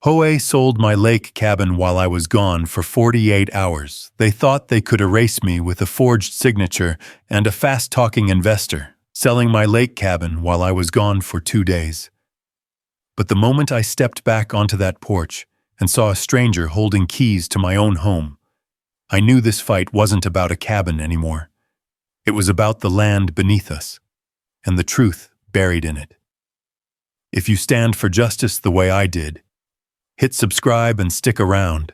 HOA sold my lake cabin while I was gone for 48 hours. They thought they could erase me with a forged signature and a fast-talking investor, selling my lake cabin while I was gone for 2 days. But the moment I stepped back onto that porch and saw a stranger holding keys to my own home, I knew this fight wasn't about a cabin anymore. It was about the land beneath us, and the truth buried in it. If you stand for justice the way I did, hit subscribe and stick around.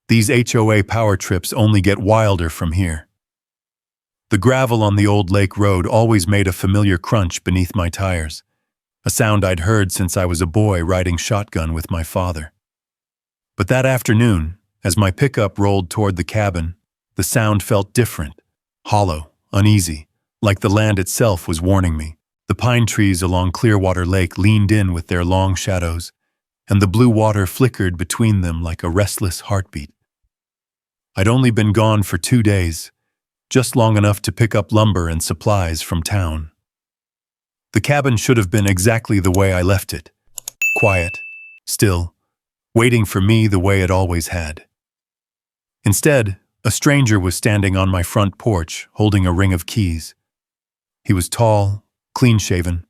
These HOA power trips only get wilder from here. The gravel on the old lake road always made a familiar crunch beneath my tires, a sound I'd heard since I was a boy riding shotgun with my father. But that afternoon, as my pickup rolled toward the cabin, the sound felt different, hollow, uneasy, like the land itself was warning me. The pine trees along Clearwater Lake leaned in with their long shadows, and the blue water flickered between them like a restless heartbeat. I'd only been gone for 2 days, just long enough to pick up lumber and supplies from town. The cabin should have been exactly the way I left it, quiet, still, waiting for me the way it always had. Instead, a stranger was standing on my front porch, holding a ring of keys. He was tall, clean-shaven,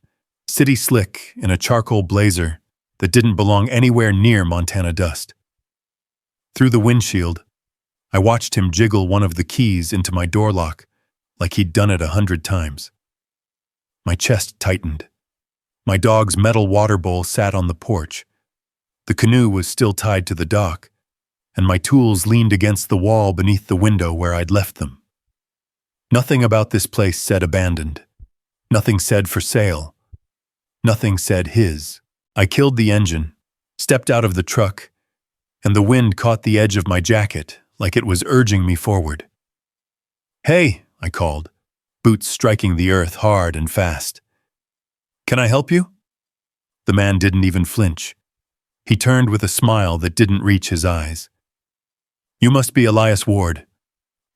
city slick in a charcoal blazer that didn't belong anywhere near Montana dust. Through the windshield, I watched him jiggle one of the keys into my door lock like he'd done it 100 times. My chest tightened. My dog's metal water bowl sat on the porch. The canoe was still tied to the dock, and my tools leaned against the wall beneath the window where I'd left them. Nothing about this place said abandoned. Nothing said for sale. Nothing said his. I killed the engine, stepped out of the truck, and the wind caught the edge of my jacket like it was urging me forward. "Hey," I called, boots striking the earth hard and fast. "Can I help you?" The man didn't even flinch. He turned with a smile that didn't reach his eyes. "You must be Elias Ward.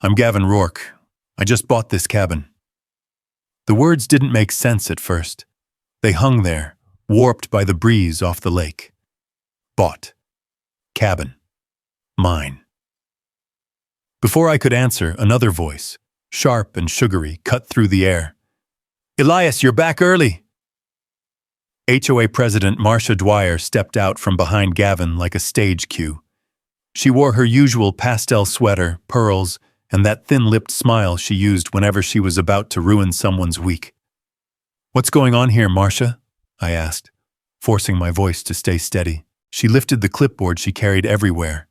I'm Gavin Rourke. I just bought this cabin." The words didn't make sense at first. They hung there, warped by the breeze off the lake. Bought. Cabin. Mine. Before I could answer, another voice, sharp and sugary, cut through the air. "Elias, you're back early!" HOA President Marcia Dwyer stepped out from behind Gavin like a stage cue. She wore her usual pastel sweater, pearls, and that thin-lipped smile she used whenever she was about to ruin someone's week. "What's going on here, Marcia?" I asked, forcing my voice to stay steady. She lifted the clipboard she carried everywhere.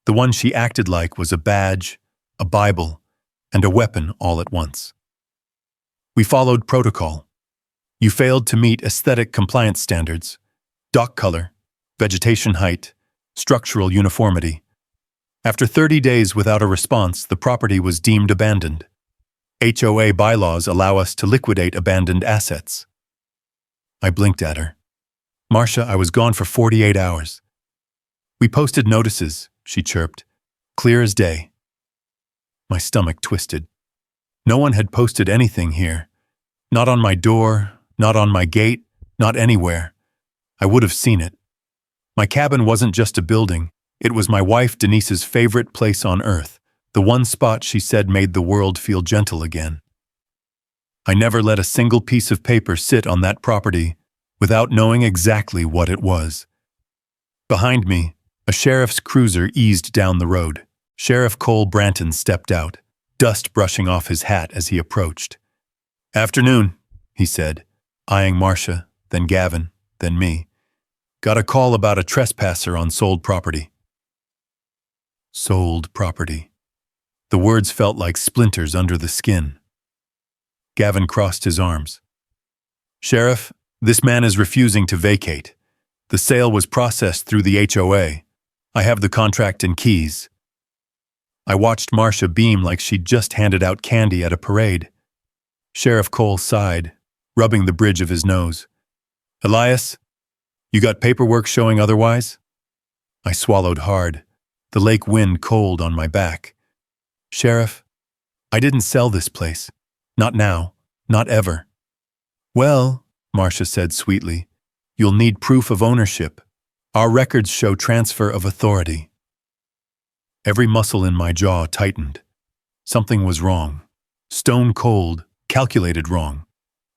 The one she acted like was a badge, a Bible, and a weapon all at once. "We followed protocol. You failed to meet aesthetic compliance standards, dock color, vegetation height, structural uniformity. After 30 days without a response, the property was deemed abandoned. HOA bylaws allow us to liquidate abandoned assets." I blinked at her. "Marcia, I was gone for 48 hours. "We posted notices," she chirped, "clear as day." My stomach twisted. No one had posted anything here. Not on my door, not on my gate, not anywhere. I would have seen it. My cabin wasn't just a building. It was my wife Denise's favorite place on earth, the one spot she said made the world feel gentle again. I never let a single piece of paper sit on that property without knowing exactly what it was. Behind me, a sheriff's cruiser eased down the road. Sheriff Cole Branton stepped out, dust brushing off his hat as he approached. "Afternoon," he said, eyeing Marcia, then Gavin, then me. "Got a call about a trespasser on sold property." Sold property. The words felt like splinters under the skin. Gavin crossed his arms. "Sheriff, this man is refusing to vacate. The sale was processed through the HOA. I have the contract and keys." I watched Marcia beam like she'd just handed out candy at a parade. Sheriff Cole sighed, rubbing the bridge of his nose. "Elias, you got paperwork showing otherwise?" I swallowed hard, the lake wind cold on my back. "Sheriff, I didn't sell this place. Not now, not ever." "Well," Marcia said sweetly, "you'll need proof of ownership. Our records show transfer of authority. Every muscle in my jaw tightened. Something was wrong. Stone cold, calculated wrong.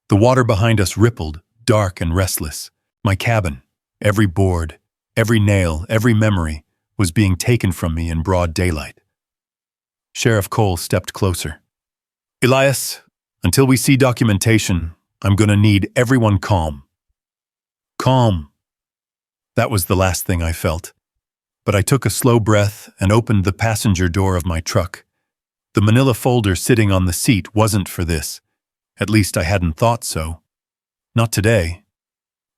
The water behind us rippled, dark and restless. My cabin, every board, every nail, every memory, was being taken from me in broad daylight. Sheriff Cole stepped closer. Elias, until we see documentation, I'm gonna need everyone calm. Calm. That was the last thing I felt. But I took a slow breath and opened the passenger door of my truck. The manila folder sitting on the seat wasn't for this. At least I hadn't thought so. Not today.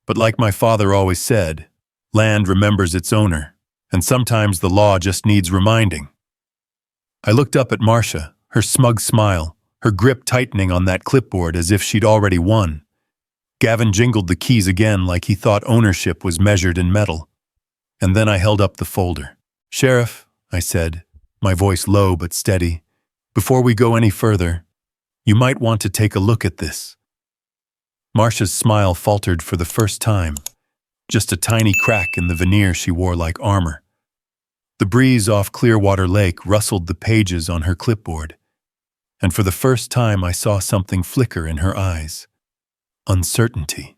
But like my father always said, land remembers its owner, and sometimes the law just needs reminding. I looked up at Marcia, her smug smile, her grip tightening on that clipboard as if she'd already won. Gavin jingled the keys again like he thought ownership was measured in metal. And then I held up the folder. Sheriff, I said, my voice low but steady, before we go any further, you might want to take a look at this. Marcia's smile faltered for the first time, just a tiny crack in the veneer she wore like armor. The breeze off Clearwater Lake rustled the pages on her clipboard, and for the first time I saw something flicker in her eyes. Uncertainty.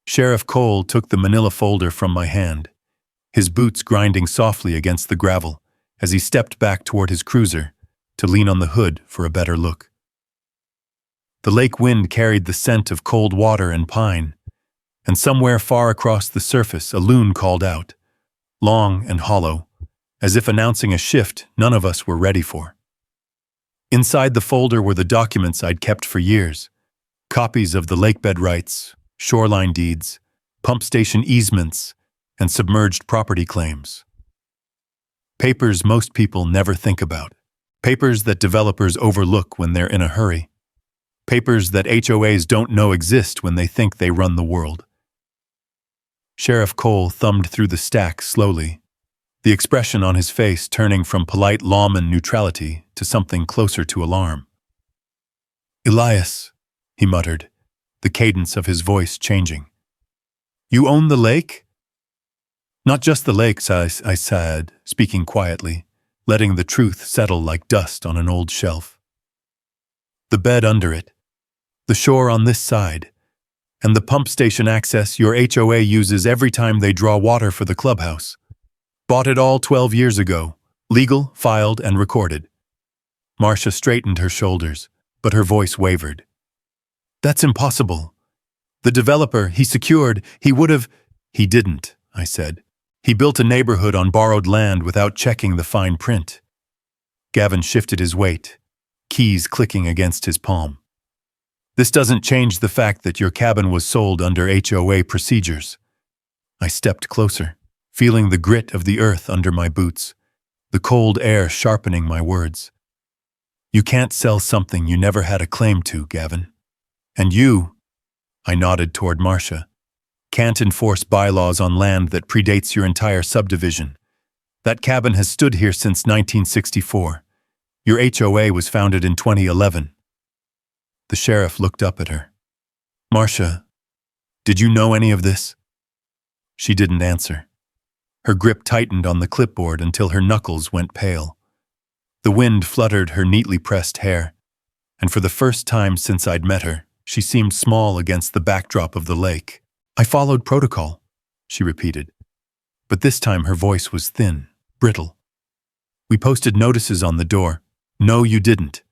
Sheriff Cole took the manila folder from my hand, his boots grinding softly against the gravel as he stepped back toward his cruiser to lean on the hood for a better look. The lake wind carried the scent of cold water and pine, and somewhere far across the surface a loon called out, long and hollow, as if announcing a shift none of us were ready for. Inside the folder were the documents I'd kept for years, copies of the lakebed rights, shoreline deeds, pump station easements, and submerged property claims. Papers most people never think about. Papers that developers overlook when they're in a hurry. Papers that HOAs don't know exist when they think they run the world. Sheriff Cole thumbed through the stack slowly, the expression on his face turning from polite lawman neutrality to something closer to alarm. Elias, he muttered, the cadence of his voice changing. You own the lake? Not just the lakes, I said, speaking quietly, letting the truth settle like dust on an old shelf. The bed under it, the shore on this side, and the pump station access your HOA uses every time they draw water for the clubhouse. Bought it all 12 years ago, legal, filed, and recorded. Marcia straightened her shoulders, but her voice wavered. That's impossible. The developer, he would have... He didn't, I said. He built a neighborhood on borrowed land without checking the fine print. Gavin shifted his weight, keys clicking against his palm. This doesn't change the fact that your cabin was sold under HOA procedures. I stepped closer, feeling the grit of the earth under my boots, the cold air sharpening my words. You can't sell something you never had a claim to, Gavin. And you, I nodded toward Marcia, can't enforce bylaws on land that predates your entire subdivision. That cabin has stood here since 1964. Your HOA was founded in 2011. The sheriff looked up at her. Marcia, did you know any of this? She didn't answer. Her grip tightened on the clipboard until her knuckles went pale. The wind fluttered her neatly pressed hair, and for the first time since I'd met her, she seemed small against the backdrop of the lake. I followed protocol, she repeated. But this time her voice was thin, brittle. We posted notices on the door. No, you didn't.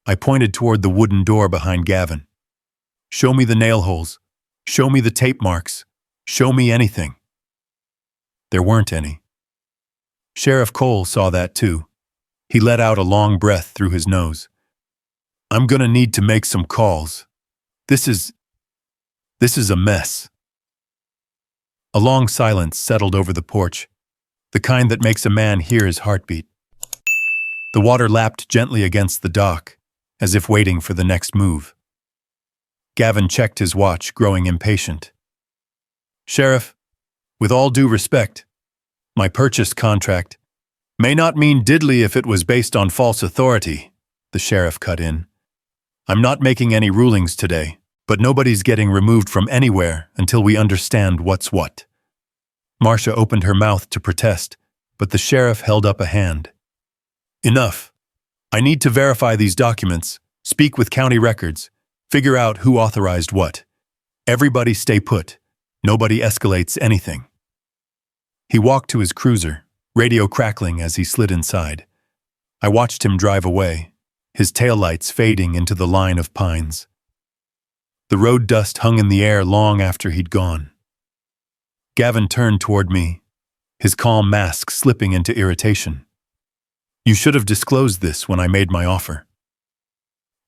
I pointed toward the wooden door behind Gavin. Show me the nail holes. Show me the tape marks. Show me anything. There weren't any. Sheriff Cole saw that too. He let out a long breath through his nose. I'm gonna need to make some calls. This is a mess. A long silence settled over the porch, the kind that makes a man hear his heartbeat. The water lapped gently against the dock, as if waiting for the next move. Gavin checked his watch, growing impatient. Sheriff, with all due respect, my purchase contract may not mean diddly if it was based on false authority, the sheriff cut in. I'm not making any rulings today, but nobody's getting removed from anywhere until we understand what's what. Marcia opened her mouth to protest, but the sheriff held up a hand. Enough. I need to verify these documents, speak with county records, figure out who authorized what. Everybody stay put. Nobody escalates anything. He walked to his cruiser, radio crackling as he slid inside. I watched him drive away, his taillights fading into the line of pines. The road dust hung in the air long after he'd gone. Gavin turned toward me, his calm mask slipping into irritation. You should have disclosed this when I made my offer.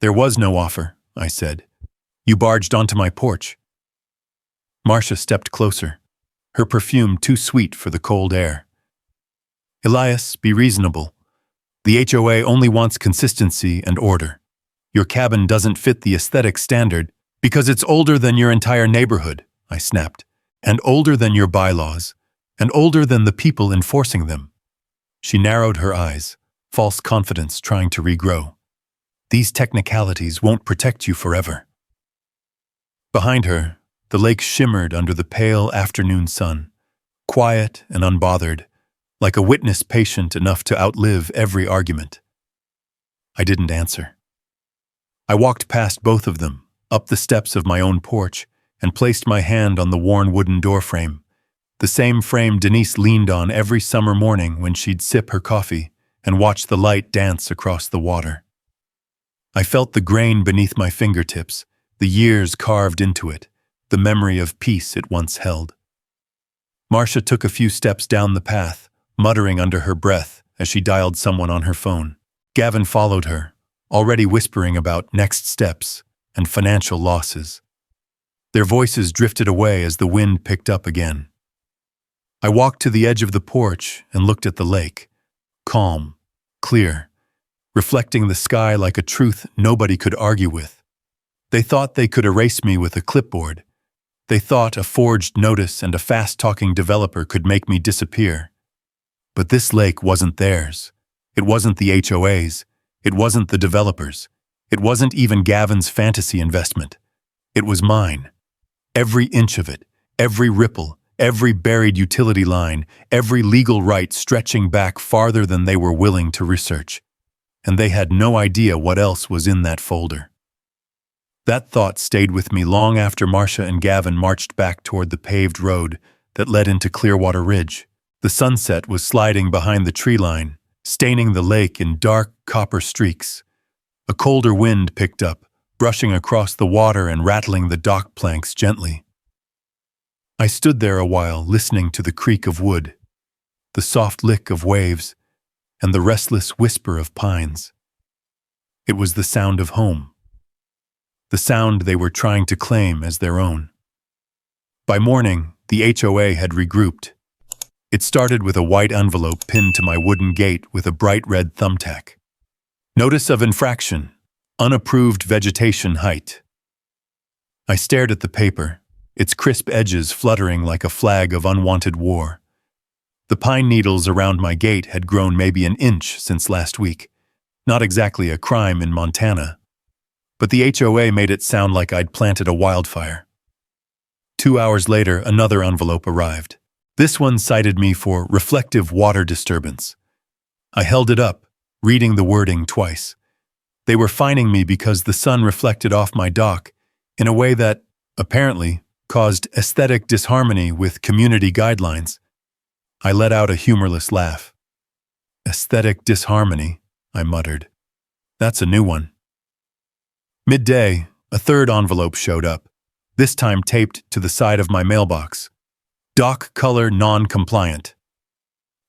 There was no offer, I said. You barged onto my porch. Marcia stepped closer, her perfume too sweet for the cold air. Elias, be reasonable. The HOA only wants consistency and order. Your cabin doesn't fit the aesthetic standard because it's older than your entire neighborhood, I snapped, and older than your bylaws, and older than the people enforcing them. She narrowed her eyes, false confidence trying to regrow. These technicalities won't protect you forever. Behind her, the lake shimmered under the pale afternoon sun, quiet and unbothered, like a witness patient enough to outlive every argument. I didn't answer. I walked past both of them, up the steps of my own porch, and placed my hand on the worn wooden doorframe, the same frame Denise leaned on every summer morning when she'd sip her coffee and watch the light dance across the water. I felt the grain beneath my fingertips, the years carved into it, the memory of peace it once held. Marcia took a few steps down the path, muttering under her breath as she dialed someone on her phone. Gavin followed her, already whispering about next steps and financial losses. Their voices drifted away as the wind picked up again. I walked to the edge of the porch and looked at the lake, calm, clear, reflecting the sky like a truth nobody could argue with. They thought they could erase me with a clipboard. They thought a forged notice and a fast-talking developer could make me disappear. But this lake wasn't theirs. It wasn't the HOA's. It wasn't the developers. It wasn't even Gavin's fantasy investment. It was mine. Every inch of it, every ripple, every buried utility line, every legal right stretching back farther than they were willing to research. And they had no idea what else was in that folder. That thought stayed with me long after Marcia and Gavin marched back toward the paved road that led into Clearwater Ridge. The sunset was sliding behind the tree line, staining the lake in dark copper streaks. A colder wind picked up, brushing across the water and rattling the dock planks gently. I stood there a while, listening to the creak of wood, the soft lick of waves, and the restless whisper of pines. It was the sound of home, the sound they were trying to claim as their own. By morning, the HOA had regrouped. It started with a white envelope pinned to my wooden gate with a bright red thumbtack. Notice of infraction, unapproved vegetation height. I stared at the paper, its crisp edges fluttering like a flag of unwanted war. The pine needles around my gate had grown maybe an inch since last week. Not exactly a crime in Montana. But the HOA made it sound like I'd planted a wildfire. 2 hours later, another envelope arrived. This one cited me for reflective water disturbance. I held it up, reading the wording twice. They were fining me because the sun reflected off my dock in a way that, apparently, caused aesthetic disharmony with community guidelines. I let out a humorless laugh. Aesthetic disharmony, I muttered. That's a new one. Midday, a third envelope showed up, this time taped to the side of my mailbox. Dock color non-compliant.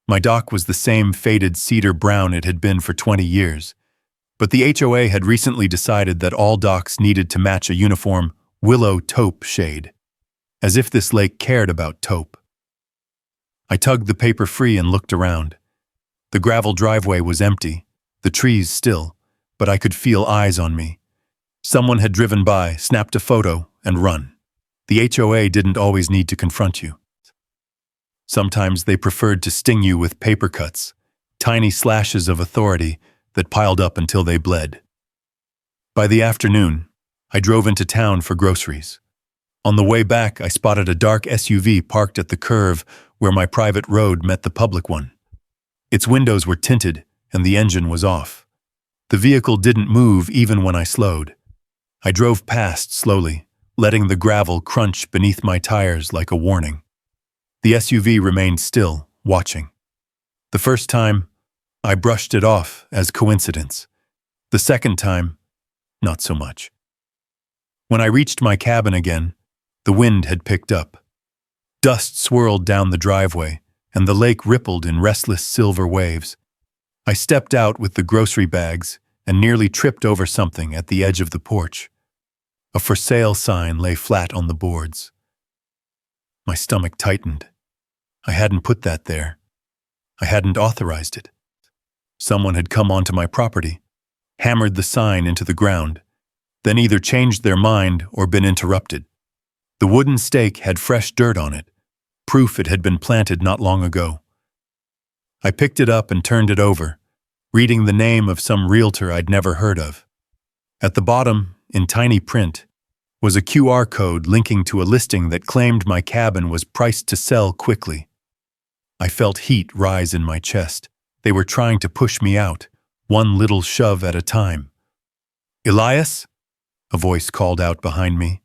My dock was the same faded cedar brown it had been for 20 years, but the HOA had recently decided that all docks needed to match a uniform willow taupe shade, as if this lake cared about taupe. I tugged the paper free and looked around. The gravel driveway was empty, the trees still, but I could feel eyes on me. Someone had driven by, snapped a photo, and run. The HOA didn't always need to confront you. Sometimes they preferred to sting you with paper cuts, tiny slashes of authority that piled up until they bled. By the afternoon, I drove into town for groceries. On the way back, I spotted a dark SUV parked at the curve where my private road met the public one. Its windows were tinted, and the engine was off. The vehicle didn't move even when I slowed. I drove past slowly, letting the gravel crunch beneath my tires like a warning. The SUV remained still, watching. The first time, I brushed it off as coincidence. The second time, not so much. When I reached my cabin again, the wind had picked up. Dust swirled down the driveway, and the lake rippled in restless silver waves. I stepped out with the grocery bags and nearly tripped over something at the edge of the porch. A for sale sign lay flat on the boards. My stomach tightened. I hadn't put that there. I hadn't authorized it. Someone had come onto my property, hammered the sign into the ground, then either changed their mind or been interrupted. The wooden stake had fresh dirt on it, proof it had been planted not long ago. I picked it up and turned it over, reading the name of some realtor I'd never heard of. At the bottom, in tiny print, was a QR code linking to a listing that claimed my cabin was priced to sell quickly. I felt heat rise in my chest. They were trying to push me out, one little shove at a time. "Elias?" a voice called out behind me.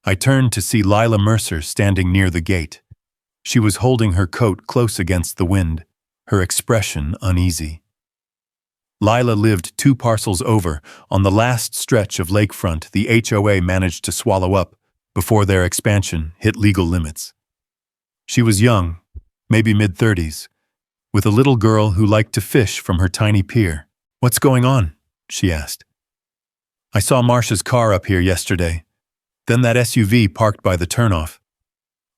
I turned to see Lila Mercer standing near the gate. She was holding her coat close against the wind, her expression uneasy. Lila lived 2 parcels over, on the last stretch of lakefront the HOA managed to swallow up before their expansion hit legal limits. She was young, maybe mid-30s, with a little girl who liked to fish from her tiny pier. "What's going on?" she asked. "I saw Marcia's car up here yesterday, then that SUV parked by the turnoff."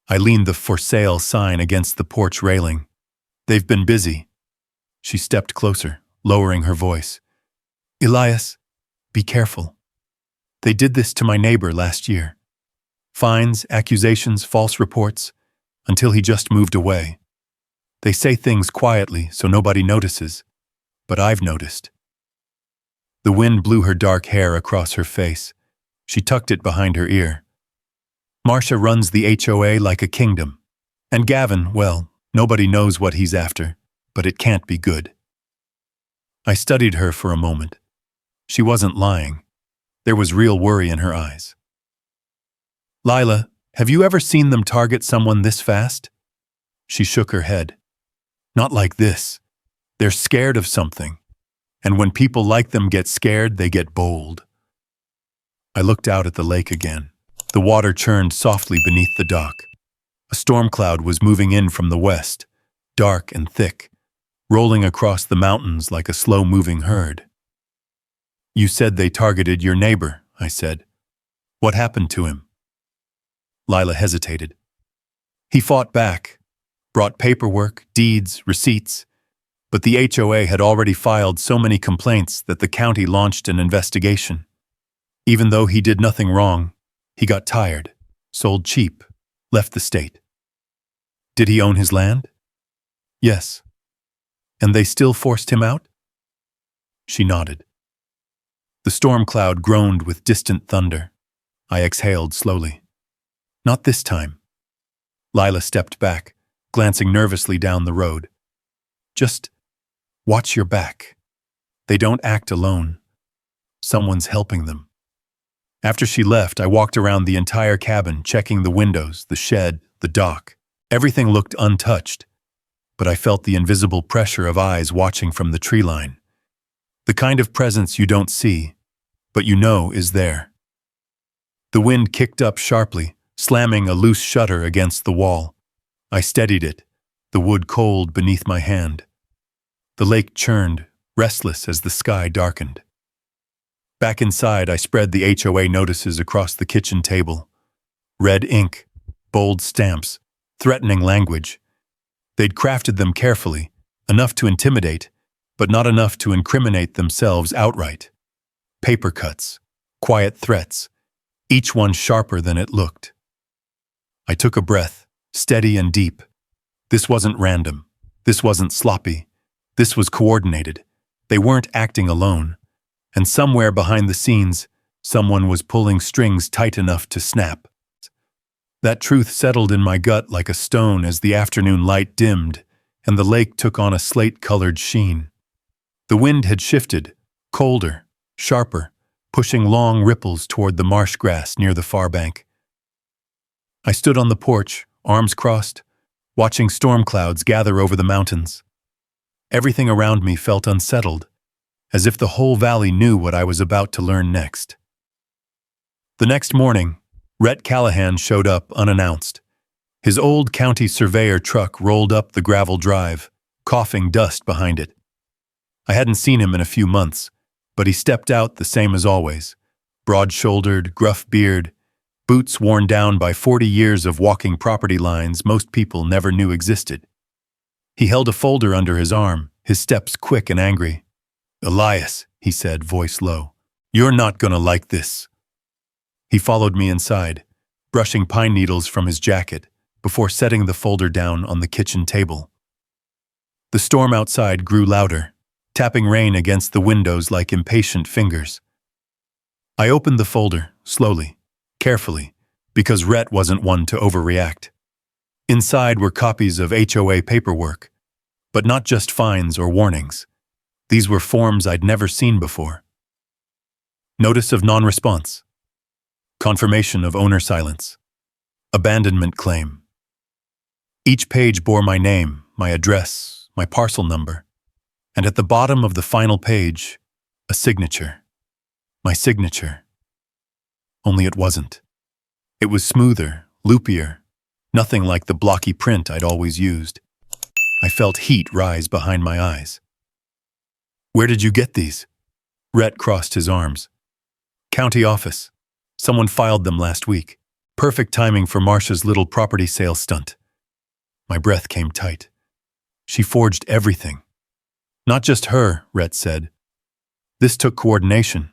I leaned the "for sale" sign against the porch railing. "They've been busy." She stepped closer, lowering her voice. "Elias, be careful. They did this to my neighbor last year. Fines, accusations, false reports, until he just moved away. They say things quietly so nobody notices, but I've noticed." The wind blew her dark hair across her face. She tucked it behind her ear. "Marcia runs the HOA like a kingdom. And Gavin, well, nobody knows what he's after, but it can't be good." I studied her for a moment. She wasn't lying. There was real worry in her eyes. "Lila, have you ever seen them target someone this fast?" She shook her head. "Not like this. They're scared of something. And when people like them get scared, they get bold." I looked out at the lake again. The water churned softly beneath the dock. A storm cloud was moving in from the west, dark and thick, rolling across the mountains like a slow-moving herd. "You said they targeted your neighbor," I said. "What happened to him?" Lila hesitated. "He fought back, brought paperwork, deeds, receipts, but the HOA had already filed so many complaints that the county launched an investigation. Even though he did nothing wrong, he got tired, sold cheap, left the state." "Did he own his land?" "Yes." "And they still forced him out?" She nodded. The storm cloud groaned with distant thunder. I exhaled slowly. "Not this time." Lila stepped back, glancing nervously down the road. "Just watch your back. They don't act alone. Someone's helping them." After she left, I walked around the entire cabin, checking the windows, the shed, the dock. Everything looked untouched, but I felt the invisible pressure of eyes watching from the tree line. The kind of presence you don't see, but you know is there. The wind kicked up sharply, slamming a loose shutter against the wall. I steadied it, the wood cold beneath my hand. The lake churned, restless as the sky darkened. Back inside, I spread the HOA notices across the kitchen table. Red ink, bold stamps, threatening language. They'd crafted them carefully, enough to intimidate, but not enough to incriminate themselves outright. Paper cuts, quiet threats, each one sharper than it looked. I took a breath, steady and deep. This wasn't random. This wasn't sloppy. This was coordinated. They weren't acting alone. And somewhere behind the scenes, someone was pulling strings tight enough to snap. That truth settled in my gut like a stone as the afternoon light dimmed and the lake took on a slate-colored sheen. The wind had shifted, colder, sharper, pushing long ripples toward the marsh grass near the far bank. I stood on the porch, arms crossed, watching storm clouds gather over the mountains. Everything around me felt unsettled, as if the whole valley knew what I was about to learn next. The next morning, Rhett Callahan showed up unannounced. His old county surveyor truck rolled up the gravel drive, coughing dust behind it. I hadn't seen him in a few months, but he stepped out the same as always, broad-shouldered, gruff beard, boots worn down by 40 years of walking property lines most people never knew existed. He held a folder under his arm, his steps quick and angry. "Elias," he said, voice low, "you're not gonna like this." He followed me inside, brushing pine needles from his jacket, before setting the folder down on the kitchen table. The storm outside grew louder, tapping rain against the windows like impatient fingers. I opened the folder, slowly, carefully, because Rhett wasn't one to overreact. Inside were copies of HOA paperwork, but not just fines or warnings. These were forms I'd never seen before. Notice of non-response. Confirmation of owner silence. Abandonment claim. Each page bore my name, my address, my parcel number, and at the bottom of the final page, a signature. My signature. Only it wasn't. It was smoother, loopier, nothing like the blocky print I'd always used. I felt heat rise behind my eyes. "Where did you get these?" Rhett crossed his arms. "County office. Someone filed them last week. Perfect timing for Marcia's little property sale stunt." My breath came tight. She forged everything. "Not just her," Rhett said. "This took coordination.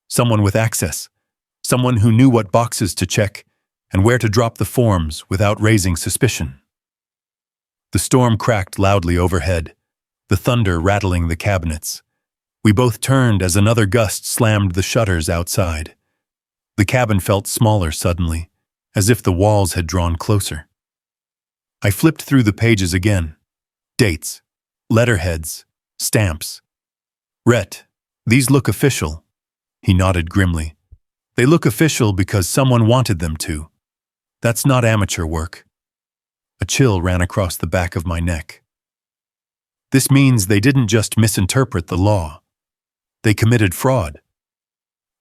Someone with access. Someone who knew what boxes to check and where to drop the forms without raising suspicion." The storm cracked loudly overhead, the thunder rattling the cabinets. We both turned as another gust slammed the shutters outside. The cabin felt smaller suddenly, as if the walls had drawn closer. I flipped through the pages again. Dates, letterheads, stamps. "Rhett, these look official." He nodded grimly. "They look official because someone wanted them to. That's not amateur work." A chill ran across the back of my neck. "This means they didn't just misinterpret the law. They committed fraud."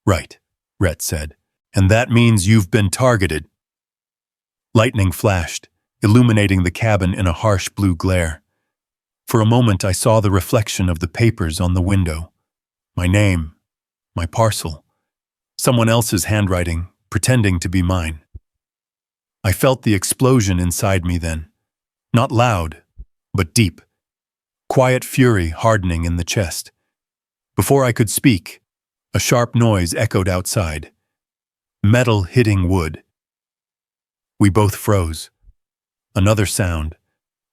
"Right," Rhett said. "And that means you've been targeted." Lightning flashed, illuminating the cabin in a harsh blue glare. For a moment I saw the reflection of the papers on the window. My name, my parcel, someone else's handwriting, pretending to be mine. I felt the explosion inside me then. Not loud, but deep. Quiet fury hardening in the chest. Before I could speak, a sharp noise echoed outside. Metal hitting wood. We both froze. Another sound,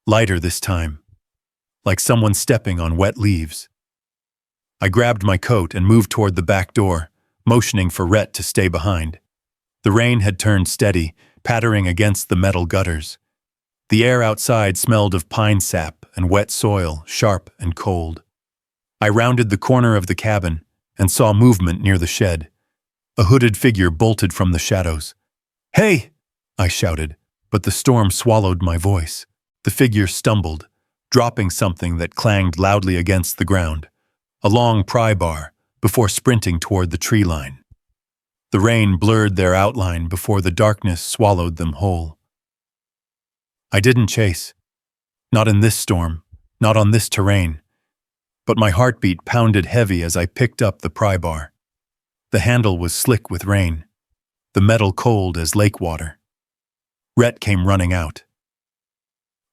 lighter this time, like someone stepping on wet leaves. I grabbed my coat and moved toward the back door, motioning for Rhett to stay behind. The rain had turned steady, pattering against the metal gutters. The air outside smelled of pine sap and wet soil, sharp and cold. I rounded the corner of the cabin and saw movement near the shed. A hooded figure bolted from the shadows. "Hey!" I shouted, but the storm swallowed my voice. The figure stumbled, dropping something that clanged loudly against the ground, a long pry bar, before sprinting toward the tree line. The rain blurred their outline before the darkness swallowed them whole. I didn't chase. Not in this storm, not on this terrain. But my heartbeat pounded heavy as I picked up the pry bar. The handle was slick with rain, the metal cold as lake water. Rhett came running out.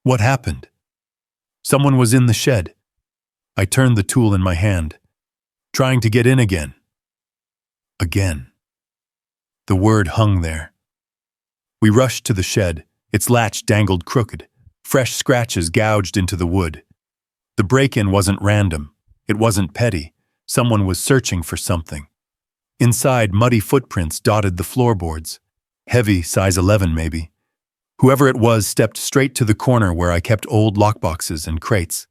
"What happened?" "Someone was in the shed." I turned the tool in my hand, trying to get in again. Again. The word hung there. We rushed to the shed, its latch dangled crooked, fresh scratches gouged into the wood. The break-in wasn't random, it wasn't petty, someone was searching for something. Inside, muddy footprints dotted the floorboards, heavy, size 11 maybe, Whoever it was stepped straight to the corner where I kept old lockboxes and crates.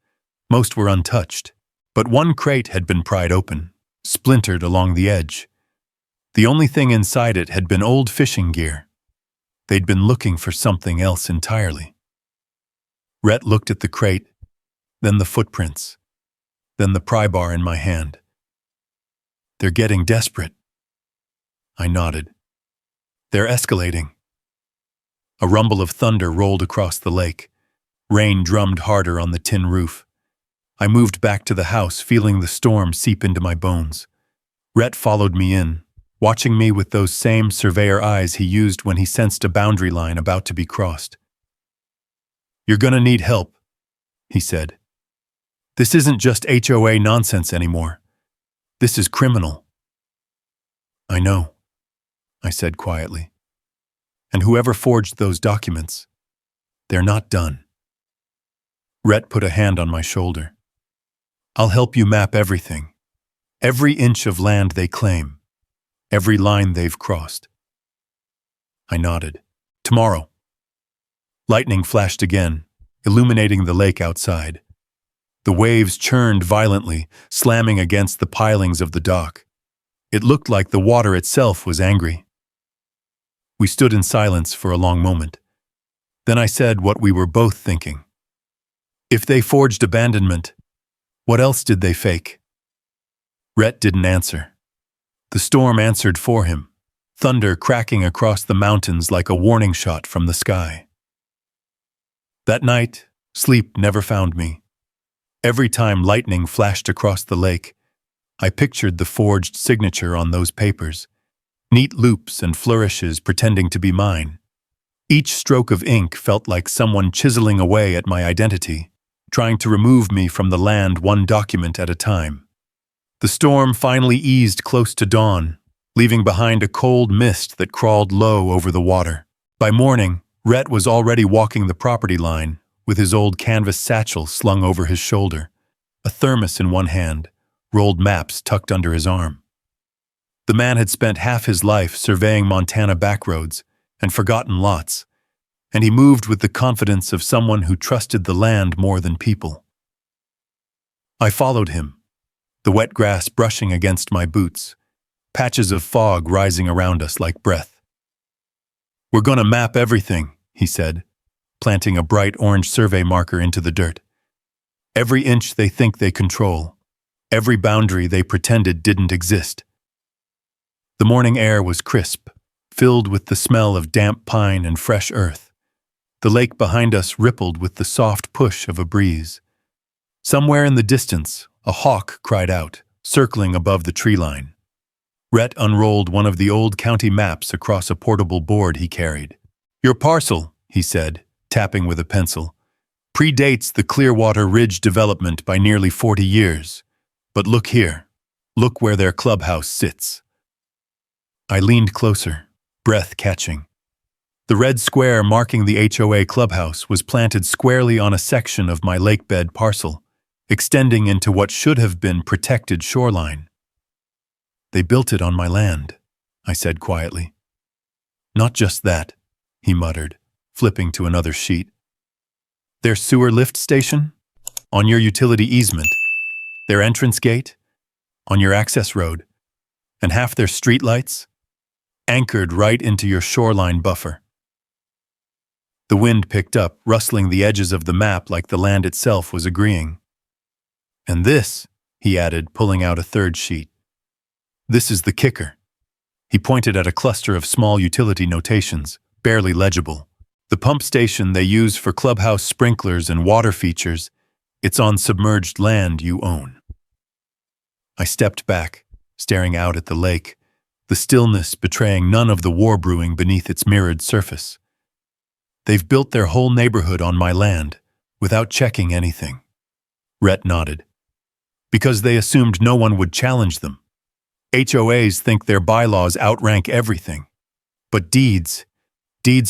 Most were untouched, but one crate had been pried open, splintered along the edge. The only thing inside it had been old fishing gear. They'd been looking for something else entirely. Rhett looked at the crate, then the footprints, then the pry bar in my hand. They're getting desperate. I nodded. They're escalating. A rumble of thunder rolled across the lake. Rain drummed harder on the tin roof. I moved back to the house, feeling the storm seep into my bones. Rhett followed me in, watching me with those same surveyor eyes he used when he sensed a boundary line about to be crossed. "You're gonna need help," he said. "This isn't just HOA nonsense anymore. This is criminal." "I know," I said quietly. "And whoever forged those documents, they're not done." Rhett put a hand on my shoulder. "I'll help you map everything. Every inch of land they claim. Every line they've crossed." I nodded. "Tomorrow." Lightning flashed again, illuminating the lake outside. The waves churned violently, slamming against the pilings of the dock. It looked like the water itself was angry. We stood in silence for a long moment. Then I said what we were both thinking. If they forged abandonment, what else did they fake? Rhett didn't answer. The storm answered for him, thunder cracking across the mountains like a warning shot from the sky. That night, sleep never found me. Every time lightning flashed across the lake, I pictured the forged signature on those papers, neat loops and flourishes pretending to be mine. Each stroke of ink felt like someone chiseling away at my identity, trying to remove me from the land one document at a time. The storm finally eased close to dawn, leaving behind a cold mist that crawled low over the water. By morning, Rhett was already walking the property line, with his old canvas satchel slung over his shoulder, a thermos in one hand, rolled maps tucked under his arm. The man had spent half his life surveying Montana backroads and forgotten lots, and he moved with the confidence of someone who trusted the land more than people. I followed him, the wet grass brushing against my boots, patches of fog rising around us like breath. "We're gonna map everything," he said, planting a bright orange survey marker into the dirt. "Every inch they think they control, every boundary they pretended didn't exist." The morning air was crisp, filled with the smell of damp pine and fresh earth. The lake behind us rippled with the soft push of a breeze. Somewhere in the distance, a hawk cried out, circling above the tree line. Rhett unrolled one of the old county maps across a portable board he carried. "Your parcel," he said, tapping with a pencil, "predates the Clearwater Ridge development by nearly 40 years. But look here. Look where their clubhouse sits." I leaned closer, breath catching. The red square marking the HOA clubhouse was planted squarely on a section of my lakebed parcel, extending into what should have been protected shoreline. "They built it on my land," I said quietly. "Not just that," he muttered, flipping to another sheet. "Their sewer lift station? On your utility easement. Their entrance gate? On your access road. And half their streetlights? Anchored right into your shoreline buffer." The wind picked up, rustling the edges of the map like the land itself was agreeing. "And this," he added, pulling out a third sheet. "This is the kicker." He pointed at a cluster of small utility notations, barely legible. "The pump station they use for clubhouse sprinklers and water features, it's on submerged land you own." I stepped back, staring out at the lake, the stillness betraying none of the war brewing beneath its mirrored surface. "They've built their whole neighborhood on my land, without checking anything." Rhett nodded. "Because they assumed no one would challenge them. HOAs think their bylaws outrank everything. But deeds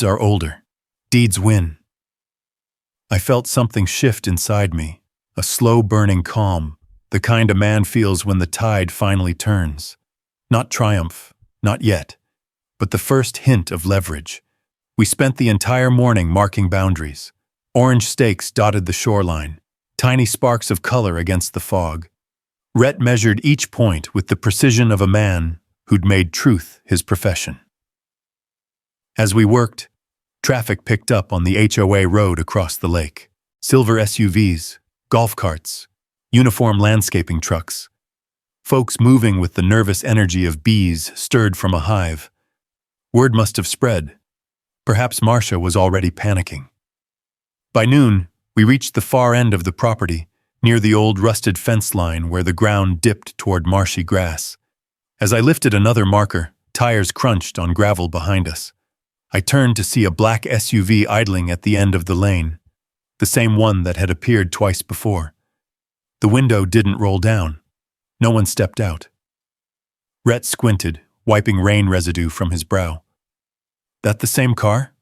are older. Deeds win." I felt something shift inside me, a slow-burning calm, the kind a man feels when the tide finally turns. Not triumph, not yet, but the first hint of leverage. We spent the entire morning marking boundaries. Orange stakes dotted the shoreline, tiny sparks of color against the fog. Rhett measured each point with the precision of a man who'd made truth his profession. As we worked, traffic picked up on the HOA road across the lake. Silver SUVs, golf carts, uniform landscaping trucks. Folks moving with the nervous energy of bees stirred from a hive. Word must have spread. Perhaps Marcia was already panicking. By noon, we reached the far end of the property, near the old rusted fence line where the ground dipped toward marshy grass. As I lifted another marker, tires crunched on gravel behind us. I turned to see a black SUV idling at the end of the lane, the same one that had appeared twice before. The window didn't roll down. No one stepped out. Rhett squinted, wiping rain residue from his brow. "That the same car?"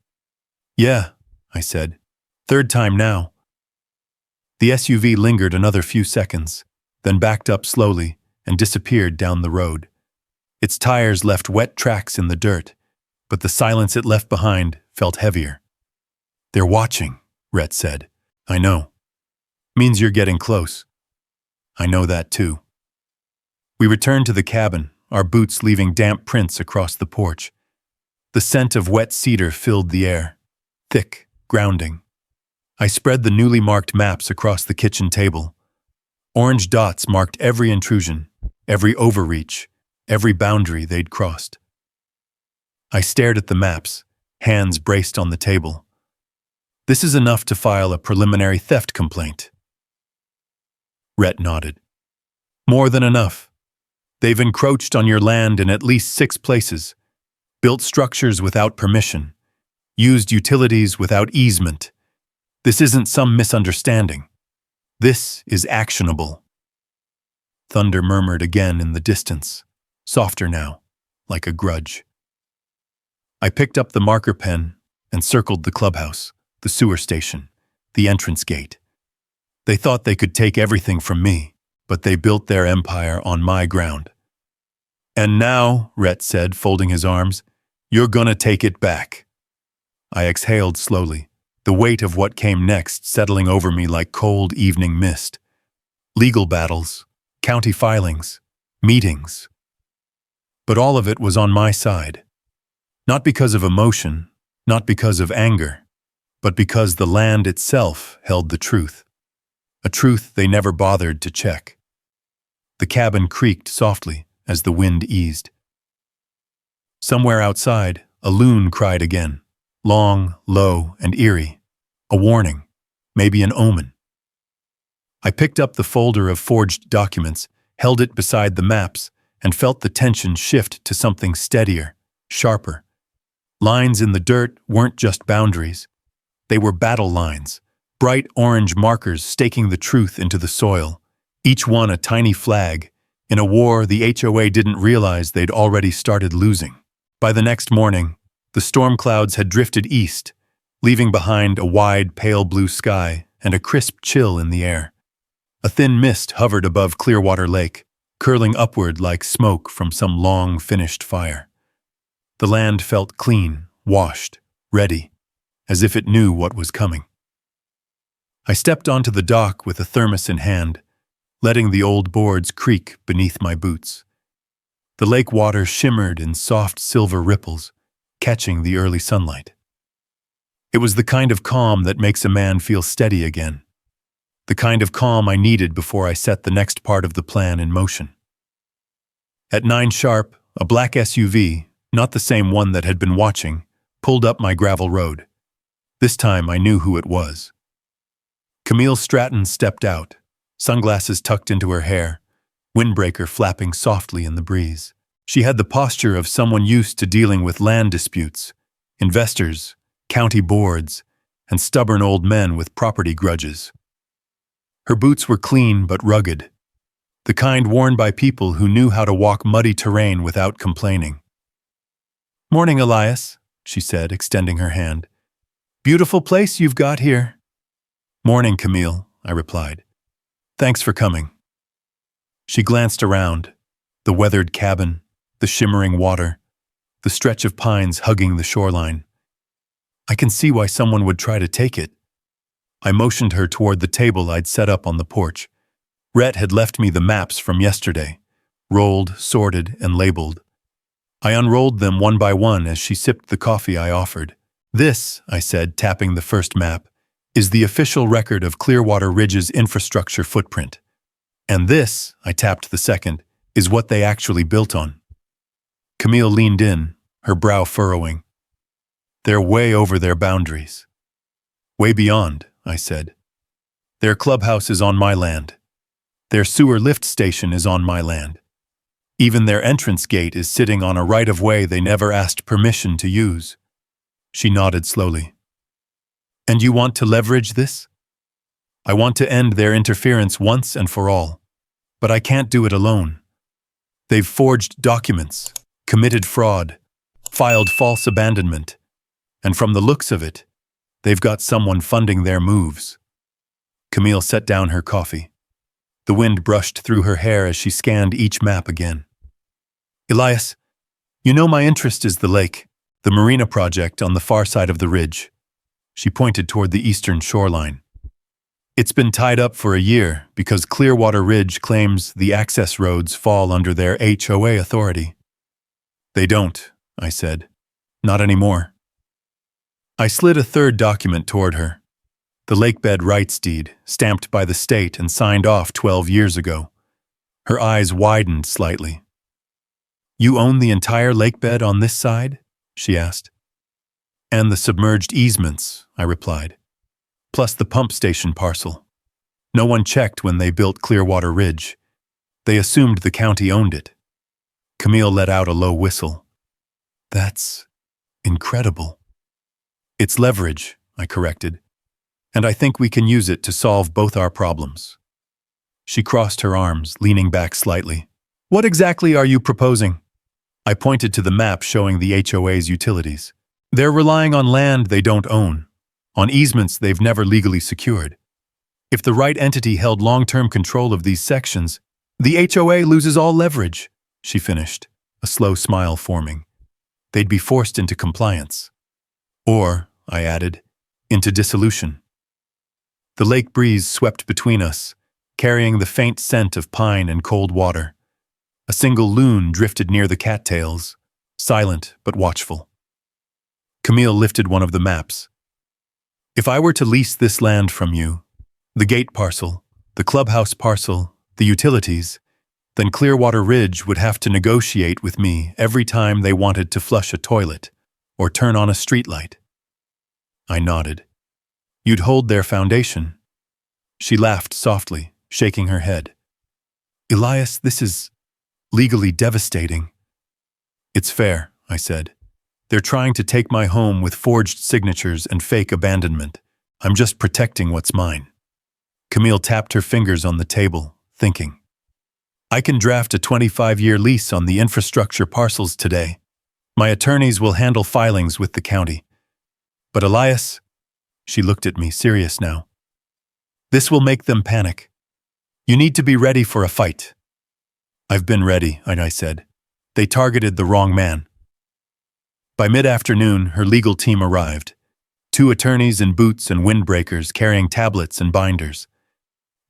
"Yeah," I said. "Third time now." The SUV lingered another few seconds, then backed up slowly and disappeared down the road. Its tires left wet tracks in the dirt, but the silence it left behind felt heavier. "They're watching," Rhett said. "I know. Means you're getting close." "I know that too." We returned to the cabin, our boots leaving damp prints across the porch. The scent of wet cedar filled the air, thick, grounding. I spread the newly marked maps across the kitchen table. Orange dots marked every intrusion, every overreach, every boundary they'd crossed. I stared at the maps, hands braced on the table. "This is enough to file a preliminary theft complaint." Rhett nodded. "More than enough. They've encroached on your land in at least 6 places, built structures without permission, used utilities without easement. This isn't some misunderstanding. This is actionable." Thunder murmured again in the distance, softer now, like a grudge. I picked up the marker pen and circled the clubhouse, the sewer station, the entrance gate. They thought they could take everything from me, but they built their empire on my ground. "And now," Rhett said, folding his arms, "you're gonna take it back." I exhaled slowly, the weight of what came next settling over me like cold evening mist. Legal battles, county filings, meetings. But all of it was on my side. Not because of emotion, not because of anger, but because the land itself held the truth. A truth they never bothered to check. The cabin creaked softly as the wind eased. Somewhere outside, a loon cried again, long, low, and eerie. A warning, maybe an omen. I picked up the folder of forged documents, held it beside the maps, and felt the tension shift to something steadier, sharper. Lines in the dirt weren't just boundaries. They were battle lines, bright orange markers staking the truth into the soil, each one a tiny flag, in a war the HOA didn't realize they'd already started losing. By the next morning, the storm clouds had drifted east, leaving behind a wide, pale blue sky and a crisp chill in the air. A thin mist hovered above Clearwater Lake, curling upward like smoke from some long, finished fire. The land felt clean, washed, ready, as if it knew what was coming. I stepped onto the dock with a thermos in hand, letting the old boards creak beneath my boots. The lake water shimmered in soft silver ripples, catching the early sunlight. It was the kind of calm that makes a man feel steady again. The kind of calm I needed before I set the next part of the plan in motion. At 9 sharp, a black SUV, not the same one that had been watching, pulled up my gravel road. This time I knew who it was. Camille Stratton stepped out, sunglasses tucked into her hair, windbreaker flapping softly in the breeze. She had the posture of someone used to dealing with land disputes, investors, county boards, and stubborn old men with property grudges. Her boots were clean but rugged, the kind worn by people who knew how to walk muddy terrain without complaining. "Morning, Elias," she said, extending her hand. "Beautiful place you've got here." "Morning, Camille," I replied. "Thanks for coming." She glanced around, the weathered cabin, the shimmering water, the stretch of pines hugging the shoreline. I can see why someone would try to take it. I motioned her toward the table I'd set up on the porch. Rhett had left me the maps from yesterday, rolled, sorted, and labeled. I unrolled them one by one as she sipped the coffee I offered. This, I said, tapping the first map, is the official record of Clearwater Ridge's infrastructure footprint. And this, I tapped the second, is what they actually built on. Camille leaned in, her brow furrowing. They're way over their boundaries. Way beyond, I said. Their clubhouse is on my land. Their sewer lift station is on my land. Even their entrance gate is sitting on a right-of-way they never asked permission to use. She nodded slowly. And you want to leverage this? I want to end their interference once and for all. But I can't do it alone. They've forged documents, committed fraud, filed false abandonment, and from the looks of it, they've got someone funding their moves. Camille set down her coffee. The wind brushed through her hair as she scanned each map again. Elias, you know my interest is the lake, the marina project on the far side of the ridge. She pointed toward the eastern shoreline. It's been tied up for a year because Clearwater Ridge claims the access roads fall under their HOA authority. They don't, I said. Not anymore. I slid a third document toward her. The lakebed rights deed, stamped by the state and signed off 12 years ago. Her eyes widened slightly. You own the entire lakebed on this side? She asked. And the submerged easements, I replied. Plus the pump station parcel. No one checked when they built Clearwater Ridge. They assumed the county owned it. Camille let out a low whistle. That's incredible. It's leverage, I corrected, and I think we can use it to solve both our problems. She crossed her arms, leaning back slightly. What exactly are you proposing? I pointed to the map showing the HOA's utilities. They're relying on land they don't own, on easements they've never legally secured. If the right entity held long-term control of these sections, the HOA loses all leverage, she finished, a slow smile forming. They'd be forced into compliance. Or, I added, into dissolution. The lake breeze swept between us, carrying the faint scent of pine and cold water. A single loon drifted near the cattails, silent but watchful. Camille lifted one of the maps. If I were to lease this land from you, the gate parcel, the clubhouse parcel, the utilities, then Clearwater Ridge would have to negotiate with me every time they wanted to flush a toilet or turn on a streetlight. I nodded. You'd hold their foundation. She laughed softly, shaking her head. Elias, this is legally devastating. It's fair, I said. They're trying to take my home with forged signatures and fake abandonment. I'm just protecting what's mine. Camille tapped her fingers on the table, thinking. I can draft a 25-year lease on the infrastructure parcels today. My attorneys will handle filings with the county. But Elias, she looked at me, serious now. This will make them panic. You need to be ready for a fight. I've been ready, I said. They targeted the wrong man. By mid-afternoon, her legal team arrived. 2 attorneys in boots and windbreakers carrying tablets and binders.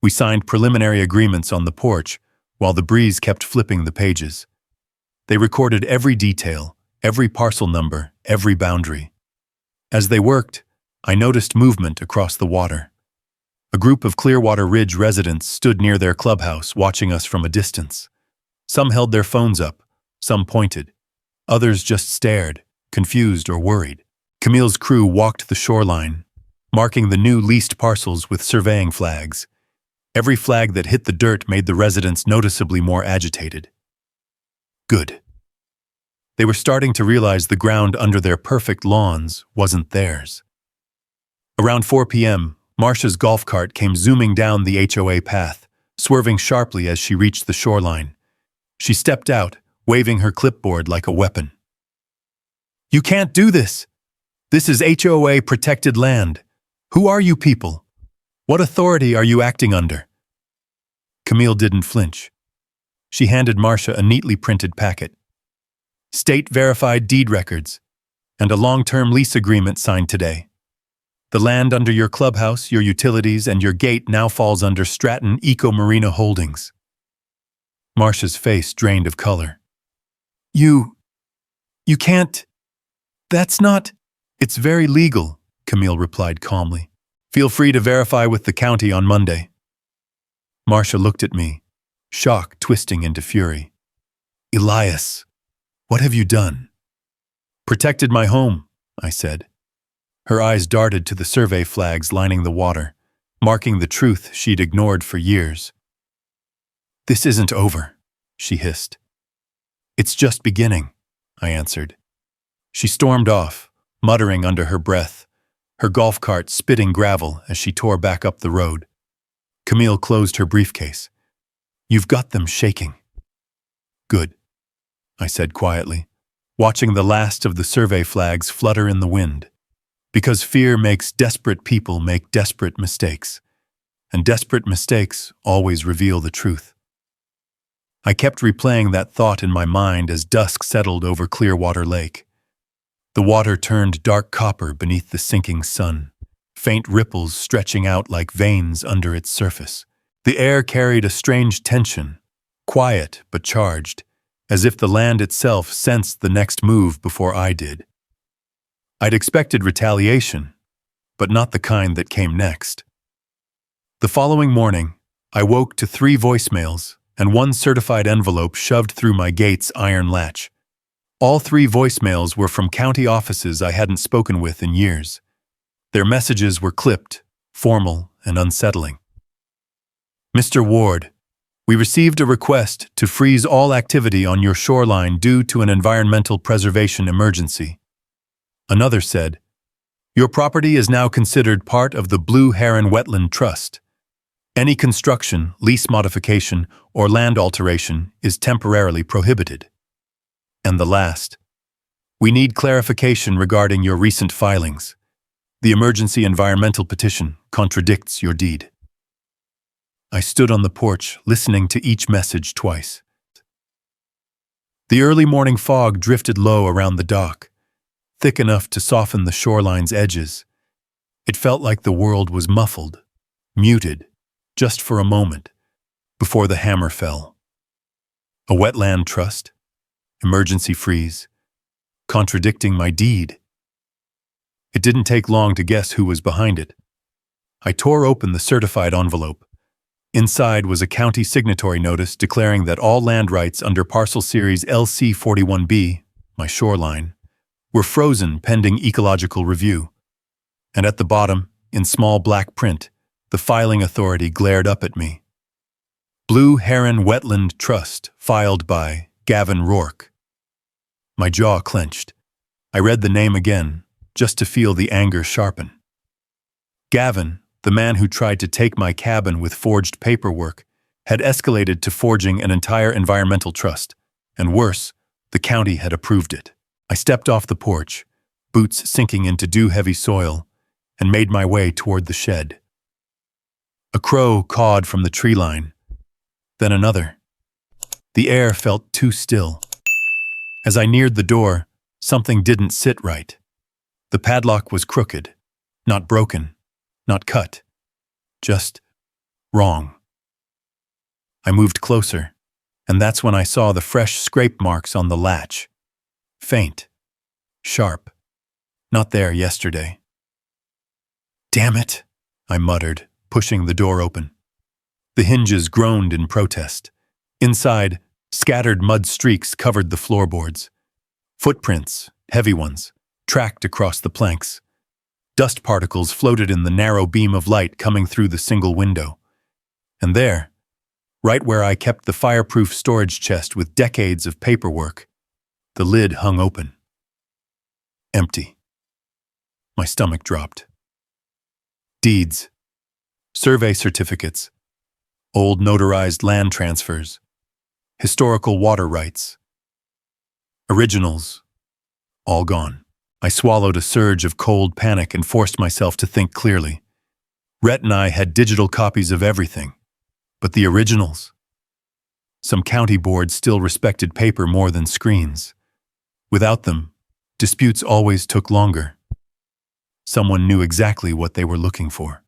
We signed preliminary agreements on the porch while the breeze kept flipping the pages. They recorded every detail, every parcel number, every boundary. As they worked, I noticed movement across the water. A group of Clearwater Ridge residents stood near their clubhouse watching us from a distance. Some held their phones up, some pointed. Others just stared, confused or worried. Camille's crew walked the shoreline, marking the new leased parcels with surveying flags. Every flag that hit the dirt made the residents noticeably more agitated. Good. They were starting to realize the ground under their perfect lawns wasn't theirs. Around 4 p.m., Marcia's golf cart came zooming down the HOA path, swerving sharply as she reached the shoreline. She stepped out, waving her clipboard like a weapon. You can't do this! This is HOA-protected land. Who are you people? What authority are you acting under? Camille didn't flinch. She handed Marcia a neatly printed packet. State-verified deed records. and a long-term lease agreement signed today. The land under your clubhouse, your utilities, and your gate now falls under Stratton Eco Marina Holdings. Marcia's face drained of color. You can't. That's not. It's very legal, Camille replied calmly. Feel free to verify with the county on Monday. Marcia looked at me, shock twisting into fury. Elias, what have you done? Protected my home, I said. Her eyes darted to the survey flags lining the water, marking the truth she'd ignored for years. This isn't over, she hissed. It's just beginning, I answered. She stormed off, muttering under her breath, her golf cart spitting gravel as she tore back up the road. Camille closed her briefcase. You've got them shaking. Good, I said quietly, watching the last of the survey flags flutter in the wind. Because fear makes desperate people make desperate mistakes, and desperate mistakes always reveal the truth. I kept replaying that thought in my mind as dusk settled over Clearwater Lake. The water turned dark copper beneath the sinking sun, faint ripples stretching out like veins under its surface. The air carried a strange tension, quiet but charged, as if the land itself sensed the next move before I did. I'd expected retaliation, but not the kind that came next. The following morning, I woke to 3 voicemails and 1 certified envelope shoved through my gate's iron latch. All 3 voicemails were from county offices I hadn't spoken with in years. Their messages were clipped, formal, and unsettling. Mr. Ward, we received a request to freeze all activity on your shoreline due to an environmental preservation emergency. Another said, your property is now considered part of the Blue Heron Wetland Trust. Any construction, lease modification, or land alteration is temporarily prohibited. And the last, we need clarification regarding your recent filings. The emergency environmental petition contradicts your deed. I stood on the porch, listening to each message twice. The early morning fog drifted low around the dock, thick enough to soften the shoreline's edges. It felt like the world was muffled, muted, just for a moment, before the hammer fell. A wetland trust, emergency freeze, contradicting my deed. It didn't take long to guess who was behind it. I tore open the certified envelope. Inside was a county signatory notice declaring that all land rights under parcel series LC41B, my shoreline, were frozen pending ecological review. And at the bottom, in small black print, the filing authority glared up at me. Blue Heron Wetland Trust, filed by Gavin Rourke. My jaw clenched. I read the name again, just to feel the anger sharpen. Gavin, the man who tried to take my cabin with forged paperwork, had escalated to forging an entire environmental trust, and worse, the county had approved it. I stepped off the porch, boots sinking into dew-heavy soil, and made my way toward the shed. A crow cawed from the tree line, then another. The air felt too still. As I neared the door, something didn't sit right. The padlock was crooked, not broken, not cut, just wrong. I moved closer, and that's when I saw the fresh scrape marks on the latch. Faint, sharp, not there yesterday. Damn it, I muttered, pushing the door open. The hinges groaned in protest. Inside, scattered mud streaks covered the floorboards. Footprints, heavy ones, tracked across the planks. Dust particles floated in the narrow beam of light coming through the single window. And there, right where I kept the fireproof storage chest with decades of paperwork, the lid hung open. Empty. My stomach dropped. Deeds, survey certificates, old notarized land transfers, historical water rights. Originals, all gone. I swallowed a surge of cold panic and forced myself to think clearly. Rhett and I had digital copies of everything, but the originals? Some county boards still respected paper more than screens. Without them, Disputes always took longer. Someone knew exactly what they were looking for.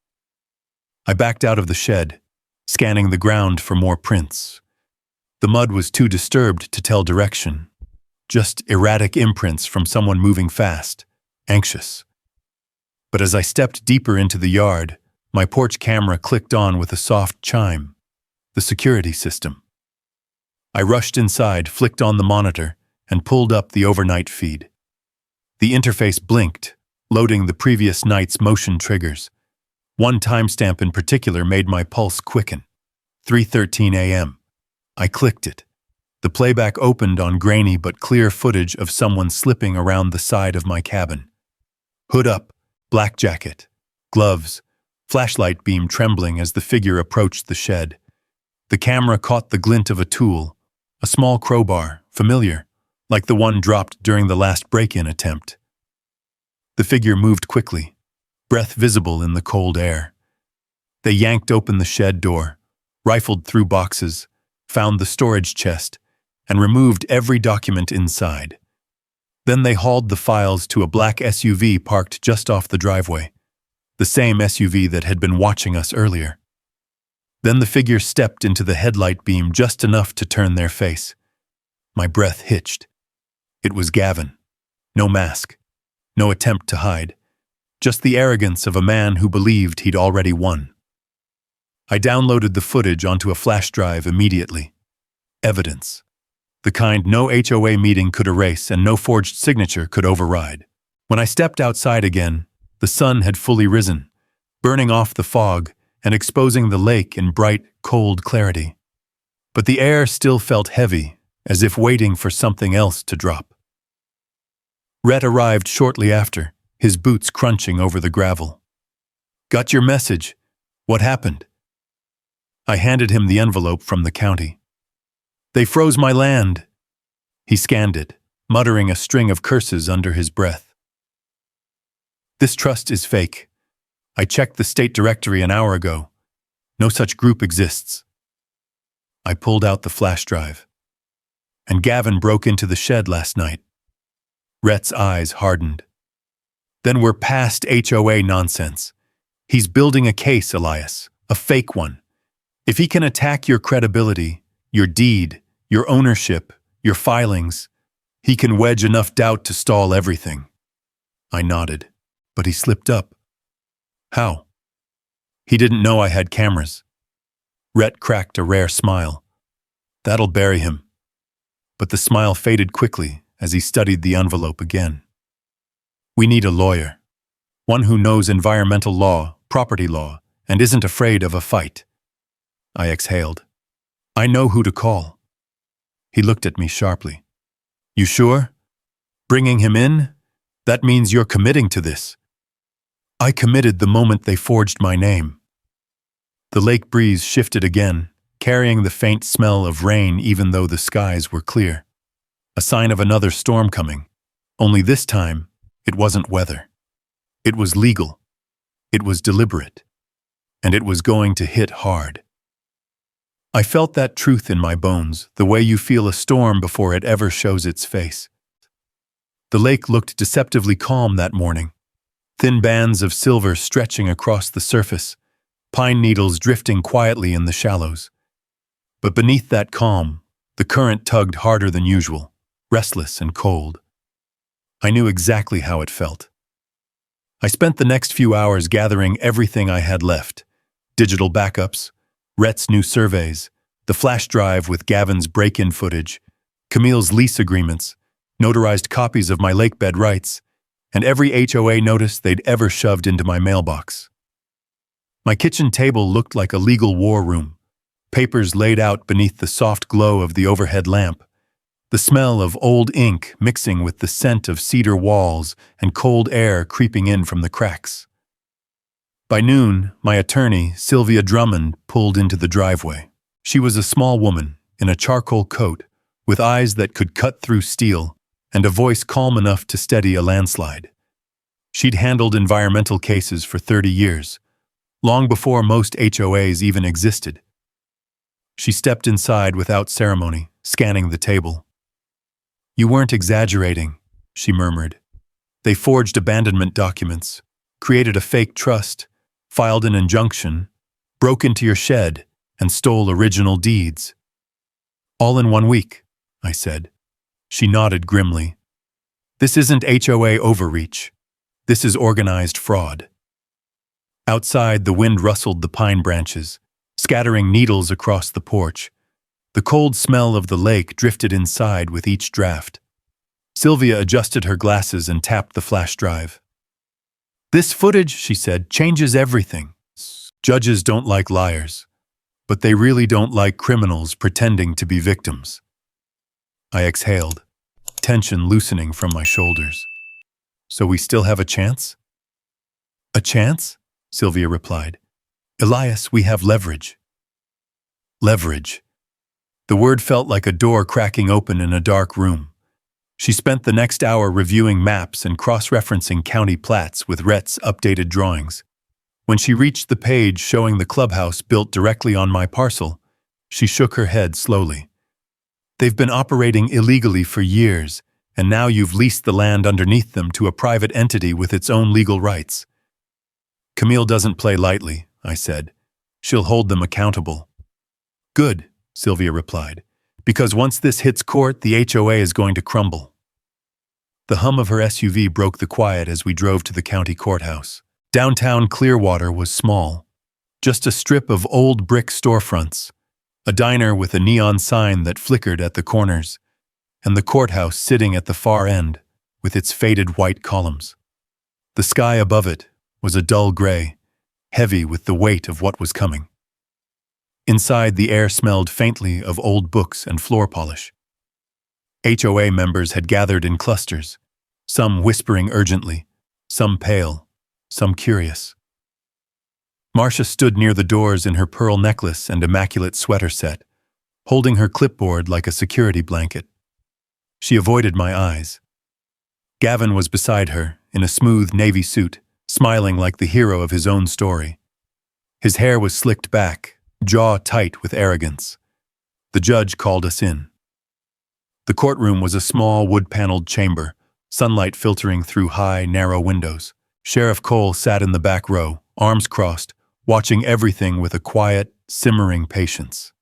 I backed out of the shed, scanning the ground for more prints. The mud was too disturbed to tell direction, just erratic imprints from someone moving fast, anxious. But as I stepped deeper into the yard, my porch camera clicked on with a soft chime, the security system. I rushed inside, flicked on the monitor, and pulled up the overnight feed. The interface blinked, loading the previous night's motion triggers. One timestamp in particular made my pulse quicken. 3:13 a.m. I clicked it. The playback opened on grainy but clear footage of someone slipping around the side of my cabin. Hood up, black jacket, gloves, flashlight beam trembling as the figure approached the shed. The camera caught the glint of a tool, a small crowbar, familiar, like the one dropped during the last break-in attempt. The figure moved quickly, breath visible in the cold air. They yanked open the shed door, rifled through boxes, found the storage chest, and removed every document inside. Then they hauled the files to a black SUV parked just off the driveway, the same SUV that had been watching us earlier. Then the figure stepped into the headlight beam just enough to turn their face. My breath hitched. It was Gavin. No mask. No attempt to hide. Just the arrogance of a man who believed he'd already won. I downloaded the footage onto a flash drive immediately. Evidence. The kind no HOA meeting could erase and no forged signature could override. When I stepped outside again, the sun had fully risen, burning off the fog and exposing the lake in bright, cold clarity. But the air still felt heavy, as if waiting for something else to drop. Rhett arrived shortly after, his boots crunching over the gravel. "Got your message. What happened?" I handed him the envelope from the county. "They froze my land." He scanned it, muttering a string of curses under his breath. "This trust is fake. I checked the state directory an hour ago. No such group exists." I pulled out the flash drive. "And Gavin broke into the shed last night." Rhett's eyes hardened. "Then we're past HOA nonsense. He's building a case, Elias, a fake one. If he can attack your credibility, your deed, your ownership, your filings, he can wedge enough doubt to stall everything." I nodded, but he slipped up. "How?" "He didn't know I had cameras." Rhett cracked a rare smile. "That'll bury him." But the smile faded quickly as he studied the envelope again. "We need a lawyer. One who knows environmental law, property law, and isn't afraid of a fight." I exhaled. "I know who to call." He looked at me sharply. "You sure? Bringing him in? That means you're committing to this." "I committed the moment they forged my name." The lake breeze shifted again, carrying the faint smell of rain even though the skies were clear. A sign of another storm coming, only this time it wasn't weather. It was legal. It was deliberate. And it was going to hit hard. I felt that truth in my bones, the way you feel a storm before it ever shows its face. The lake looked deceptively calm that morning, thin bands of silver stretching across the surface, pine needles drifting quietly in the shallows. But beneath that calm, the current tugged harder than usual, restless and cold. I knew exactly how it felt. I spent the next few hours gathering everything I had left: digital backups, Rhett's new surveys, the flash drive with Gavin's break-in footage, Camille's lease agreements, notarized copies of my lakebed rights, and every HOA notice they'd ever shoved into my mailbox. My kitchen table looked like a legal war room, papers laid out beneath the soft glow of the overhead lamp, the smell of old ink mixing with the scent of cedar walls and cold air creeping in from the cracks. By noon, my attorney, Sylvia Drummond, pulled into the driveway. She was a small woman, in a charcoal coat, with eyes that could cut through steel, and a voice calm enough to steady a landslide. She'd handled environmental cases for 30 years, long before most HOAs even existed. She stepped inside without ceremony, scanning the table. "You weren't exaggerating," she murmured. They forged abandonment documents, created a fake trust, filed an injunction, broke into your shed, and stole original deeds. All in 1 week, I said. She nodded grimly. This isn't HOA overreach. This is organized fraud. Outside, the wind rustled the pine branches, scattering needles across the porch. The cold smell of the lake drifted inside with each draft. Sylvia adjusted her glasses and tapped the flash drive. This footage, she said, changes everything. Judges don't like liars, but they really don't like criminals pretending to be victims. I exhaled, tension loosening from my shoulders. So we still have a chance? A chance? Sylvia replied. Elias, we have leverage. Leverage. The word felt like a door cracking open in a dark room. She spent the next hour reviewing maps and cross-referencing county plats with Rhett's updated drawings. When she reached the page showing the clubhouse built directly on my parcel, she shook her head slowly. They've been operating illegally for years, and now you've leased the land underneath them to a private entity with its own legal rights. Camille doesn't play lightly, I said. She'll hold them accountable. Good, Sylvia replied, because once this hits court, the HOA is going to crumble. The hum of her SUV broke the quiet as we drove to the county courthouse. Downtown Clearwater was small, just a strip of old brick storefronts, a diner with a neon sign that flickered at the corners, and the courthouse sitting at the far end with its faded white columns. The sky above it was a dull gray, heavy with the weight of what was coming. Inside, the air smelled faintly of old books and floor polish. HOA members had gathered in clusters, some whispering urgently, some pale, some curious. Marcia stood near the doors in her pearl necklace and immaculate sweater set, holding her clipboard like a security blanket. She avoided my eyes. Gavin was beside her, in a smooth navy suit, smiling like the hero of his own story. His hair was slicked back, jaw tight with arrogance. The judge called us in. The courtroom was a small wood-paneled chamber, sunlight filtering through high, narrow windows. Sheriff Cole sat in the back row, arms crossed, watching everything with a quiet, simmering patience.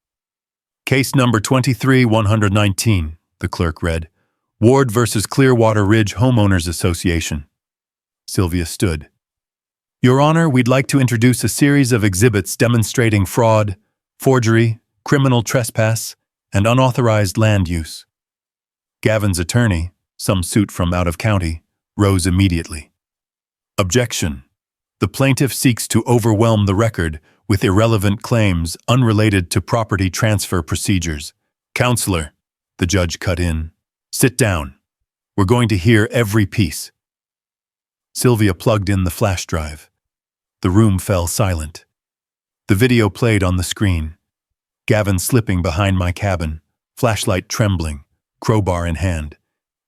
Case number 23-119, the clerk read. Ward versus Clearwater Ridge Homeowners Association. Sylvia stood. Your Honor, we'd like to introduce a series of exhibits demonstrating fraud, forgery, criminal trespass, and unauthorized land use. Gavin's attorney, some suit from out of county, rose immediately. Objection. The plaintiff seeks to overwhelm the record with irrelevant claims unrelated to property transfer procedures. Counselor, the judge cut in. Sit down. We're going to hear every piece. Sylvia plugged in the flash drive. The room fell silent. The video played on the screen. Gavin slipping behind my cabin, flashlight trembling, crowbar in hand.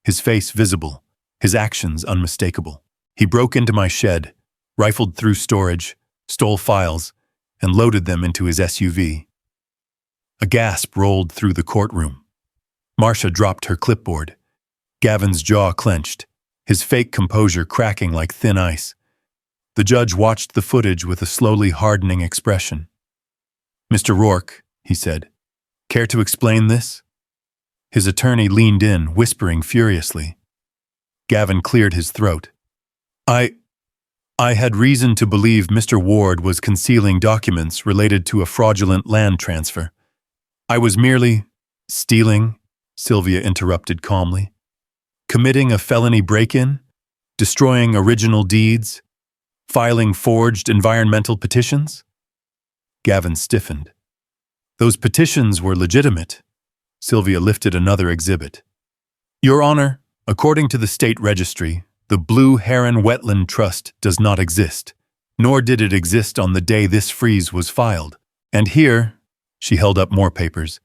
His face visible, his actions unmistakable. He broke into my shed, rifled through storage, stole files, and loaded them into his SUV. A gasp rolled through the courtroom. Marcia dropped her clipboard. Gavin's jaw clenched, his fake composure cracking like thin ice. The judge watched the footage with a slowly hardening expression. Mr. Rourke, he said, care to explain this? His attorney leaned in, whispering furiously. Gavin cleared his throat. I had reason to believe Mr. Ward was concealing documents related to a fraudulent land transfer. I was merely stealing, Sylvia interrupted calmly. Committing a felony break-in? Destroying original deeds? Filing forged environmental petitions? Gavin stiffened. Those petitions were legitimate. Sylvia lifted another exhibit. Your Honor, according to the state registry, the Blue Heron Wetland Trust does not exist, nor did it exist on the day this freeze was filed. And here, she held up more papers,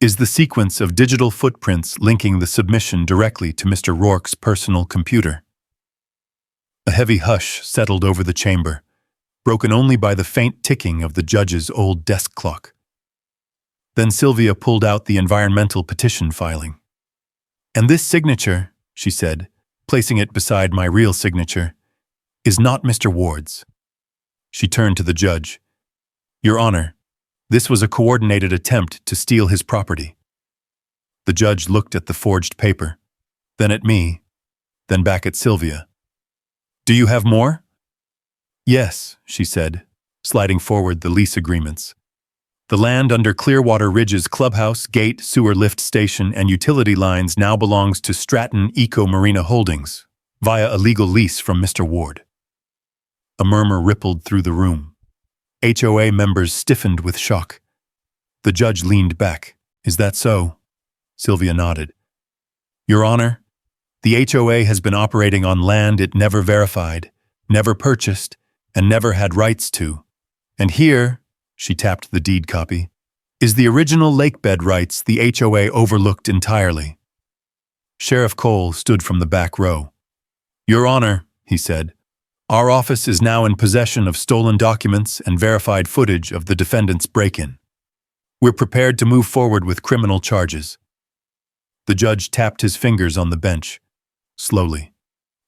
is the sequence of digital footprints linking the submission directly to Mr. Rourke's personal computer. A heavy hush settled over the chamber, broken only by the faint ticking of the judge's old desk clock. Then Sylvia pulled out the environmental petition filing. And this signature, she said, placing it beside my real signature, is not Mr. Ward's. She turned to the judge. Your Honor, this was a coordinated attempt to steal his property. The judge looked at the forged paper, then at me, then back at Sylvia. Do you have more? Yes, she said, sliding forward the lease agreements. The land under Clearwater Ridge's clubhouse, gate, sewer lift station, and utility lines now belongs to Stratton Eco Marina Holdings, via a legal lease from Mr. Ward. A murmur rippled through the room. HOA members stiffened with shock. The judge leaned back. Is that so? Sylvia nodded. Your Honor, the HOA has been operating on land it never verified, never purchased, and never had rights to. And here, she tapped the deed copy, is the original lakebed rights the HOA overlooked entirely. Sheriff Cole stood from the back row. Your Honor, he said, our office is now in possession of stolen documents and verified footage of the defendant's break-in. We're prepared to move forward with criminal charges. The judge tapped his fingers on the bench, slowly,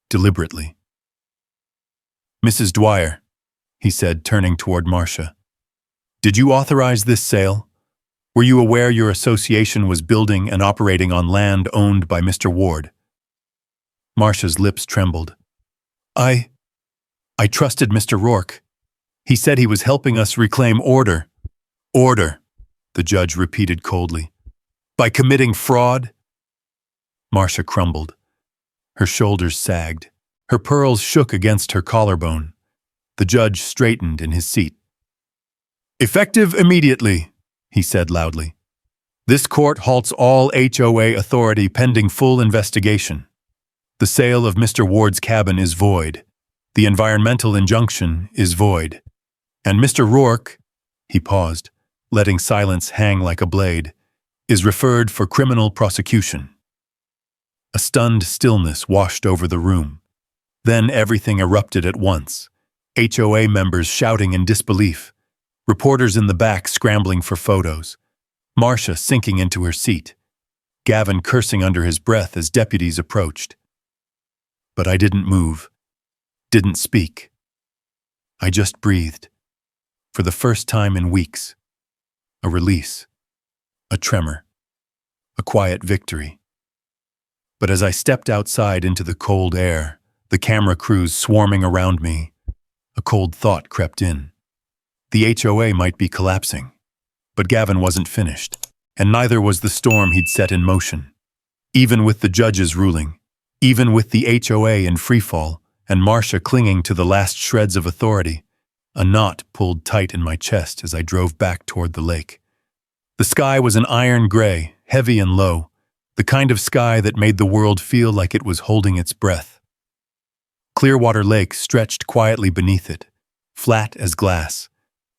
deliberately. Mrs. Dwyer, he said, turning toward Marcia. Did you authorize this sale? Were you aware your association was building and operating on land owned by Mr. Ward? Marcia's lips trembled. I trusted Mr. Rourke. He said he was helping us reclaim order. Order, the judge repeated coldly. By committing fraud? Marcia crumbled. Her shoulders sagged. Her pearls shook against her collarbone. The judge straightened in his seat. Effective immediately, he said loudly. This court halts all HOA authority pending full investigation. The sale of Mr. Ward's cabin is void. The environmental injunction is void. And Mr. Rourke, he paused, letting silence hang like a blade, is referred for criminal prosecution. A stunned stillness washed over the room. Then everything erupted at once. HOA members shouting in disbelief. Reporters in the back scrambling for photos. Marcia sinking into her seat. Gavin cursing under his breath as deputies approached. But I didn't move. Didn't speak. I just breathed. For the first time in weeks. A release. A tremor. A quiet victory. But as I stepped outside into the cold air, the camera crews swarming around me, a cold thought crept in. The HOA might be collapsing. But Gavin wasn't finished, and neither was the storm he'd set in motion. Even with the judge's ruling, even with the HOA in freefall, and Marcia clinging to the last shreds of authority, a knot pulled tight in my chest as I drove back toward the lake. The sky was an iron gray, heavy and low, the kind of sky that made the world feel like it was holding its breath. Clearwater Lake stretched quietly beneath it, flat as glass,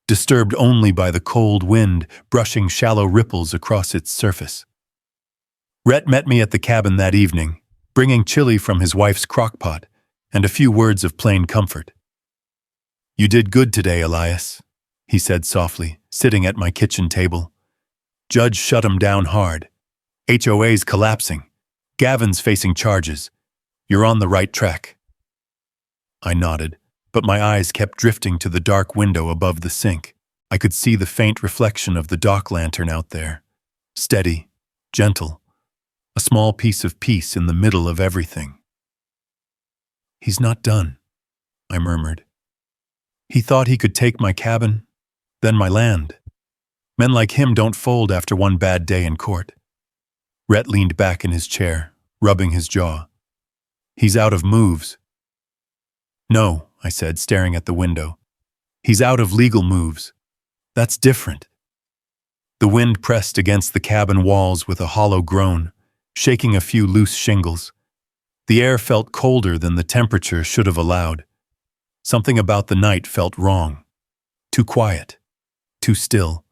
disturbed only by the cold wind brushing shallow ripples across its surface. Rhett met me at the cabin that evening, bringing chili from his wife's crockpot and a few words of plain comfort. You did good today, Elias, he said softly, sitting at my kitchen table. Judge shut him down hard. HOA's collapsing. Gavin's facing charges. You're on the right track. I nodded, but my eyes kept drifting to the dark window above the sink. I could see the faint reflection of the dock lantern out there. Steady, gentle, a small piece of peace in the middle of everything. He's not done, I murmured. He thought he could take my cabin, then my land. Men like him don't fold after one bad day in court. Rhett leaned back in his chair, rubbing his jaw. He's out of moves. No, I said, staring at the window. He's out of legal moves. That's different. The wind pressed against the cabin walls with a hollow groan, shaking a few loose shingles. The air felt colder than the temperature should have allowed. Something about the night felt wrong. Too quiet. Too still.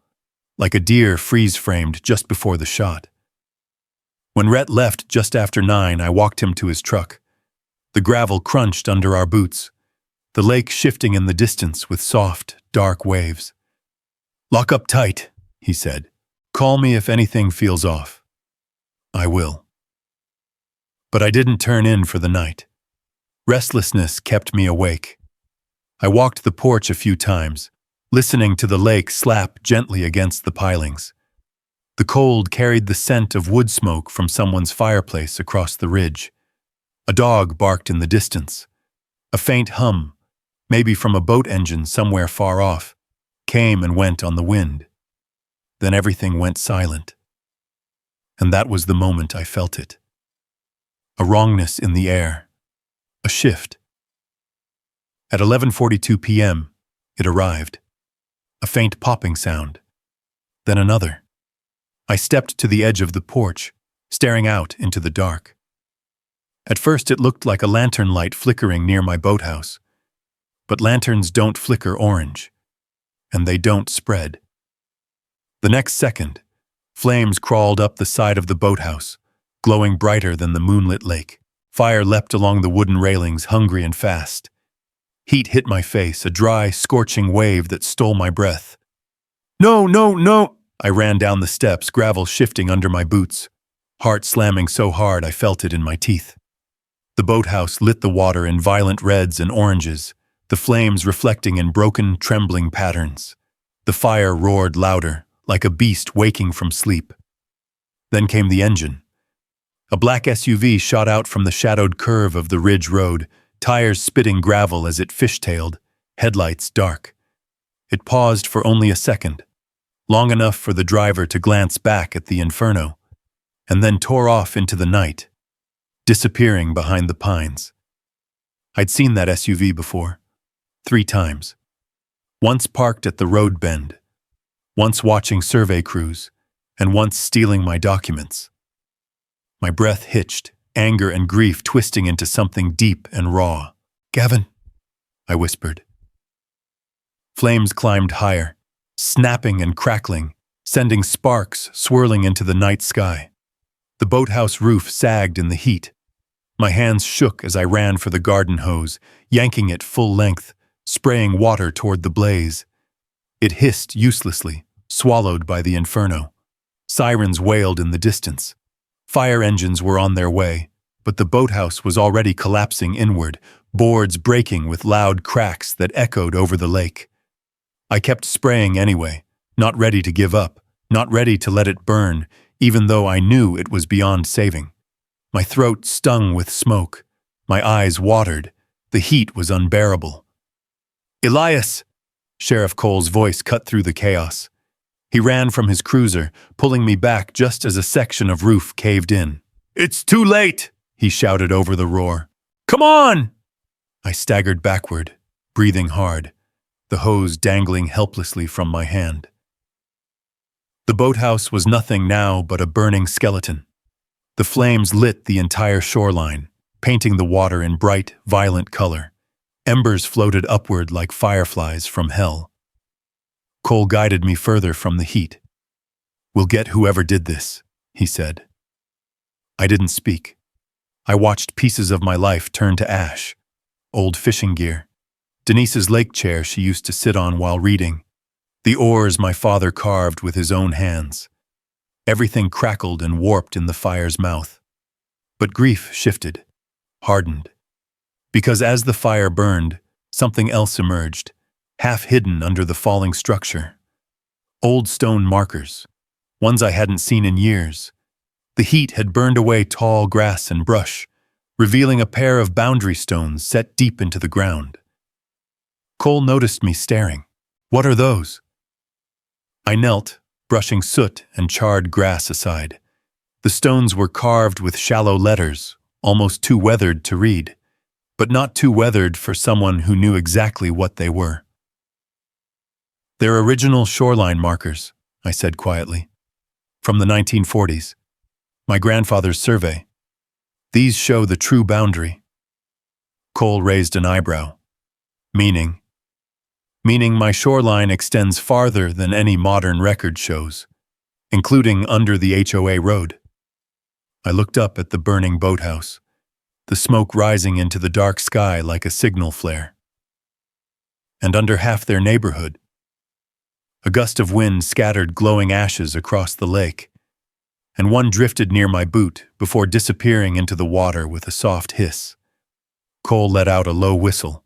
Like a deer freeze-framed just before the shot. When Rhett left just after 9, I walked him to his truck. The gravel crunched under our boots, the lake shifting in the distance with soft, dark waves. Lock up tight, he said. Call me if anything feels off. I will. But I didn't turn in for the night. Restlessness kept me awake. I walked the porch a few times, listening to the lake slap gently against the pilings. The cold carried the scent of wood smoke from someone's fireplace across the ridge. A dog barked in the distance. A faint hum, maybe from a boat engine somewhere far off, came and went on the wind. Then everything went silent. And that was the moment I felt it. A wrongness in the air. A shift. At 11:42 p.m., it arrived. A faint popping sound. Then another. I stepped to the edge of the porch, staring out into the dark. At first it looked like a lantern light flickering near my boathouse. But lanterns don't flicker orange. And they don't spread. The next second, flames crawled up the side of the boathouse, glowing brighter than the moonlit lake. Fire leapt along the wooden railings, hungry and fast. Heat hit my face, a dry, scorching wave that stole my breath. No, no, no! I ran down the steps, gravel shifting under my boots, heart slamming so hard I felt it in my teeth. The boathouse lit the water in violent reds and oranges, the flames reflecting in broken, trembling patterns. The fire roared louder, like a beast waking from sleep. Then came the engine. A black SUV shot out from the shadowed curve of the ridge road, tires spitting gravel as it fishtailed, headlights dark. It paused for only a second, long enough for the driver to glance back at the inferno, and then tore off into the night, disappearing behind the pines. I'd seen that SUV before, 3 times. Once parked at the road bend, once watching survey crews, and once stealing my documents. My breath hitched, anger and grief twisting into something deep and raw. "Gavin," I whispered. Flames climbed higher, snapping and crackling, sending sparks swirling into the night sky. The boathouse roof sagged in the heat. My hands shook as I ran for the garden hose, yanking it full length, spraying water toward the blaze. It hissed uselessly, swallowed by the inferno. Sirens wailed in the distance. Fire engines were on their way, but the boathouse was already collapsing inward, boards breaking with loud cracks that echoed over the lake. I kept spraying anyway, not ready to give up, not ready to let it burn, even though I knew it was beyond saving. My throat stung with smoke. My eyes watered. The heat was unbearable. "Elias!" Sheriff Cole's voice cut through the chaos. He ran from his cruiser, pulling me back just as a section of roof caved in. "It's too late!" he shouted over the roar. "Come on!" I staggered backward, breathing hard, the hose dangling helplessly from my hand. The boathouse was nothing now but a burning skeleton. The flames lit the entire shoreline, painting the water in bright, violent color. Embers floated upward like fireflies from hell. Cole guided me further from the heat. "We'll get whoever did this," he said. I didn't speak. I watched pieces of my life turn to ash. Old fishing gear. Denise's lake chair she used to sit on while reading. The oars my father carved with his own hands. Everything crackled and warped in the fire's mouth. But grief shifted, hardened. Because as the fire burned, something else emerged, half hidden under the falling structure. Old stone markers, ones I hadn't seen in years. The heat had burned away tall grass and brush, revealing a pair of boundary stones set deep into the ground. Cole noticed me staring. "What are those?" I knelt, brushing soot and charred grass aside. The stones were carved with shallow letters, almost too weathered to read, but not too weathered for someone who knew exactly what they were. "They're original shoreline markers," I said quietly. "From the 1940s. My grandfather's survey. These show the true boundary." Cole raised an eyebrow. "Meaning?" "Meaning my shoreline extends farther than any modern record shows, including under the HOA road." I looked up at the burning boathouse, the smoke rising into the dark sky like a signal flare. And under half their neighborhood, a gust of wind scattered glowing ashes across the lake, and one drifted near my boot before disappearing into the water with a soft hiss. Cole let out a low whistle.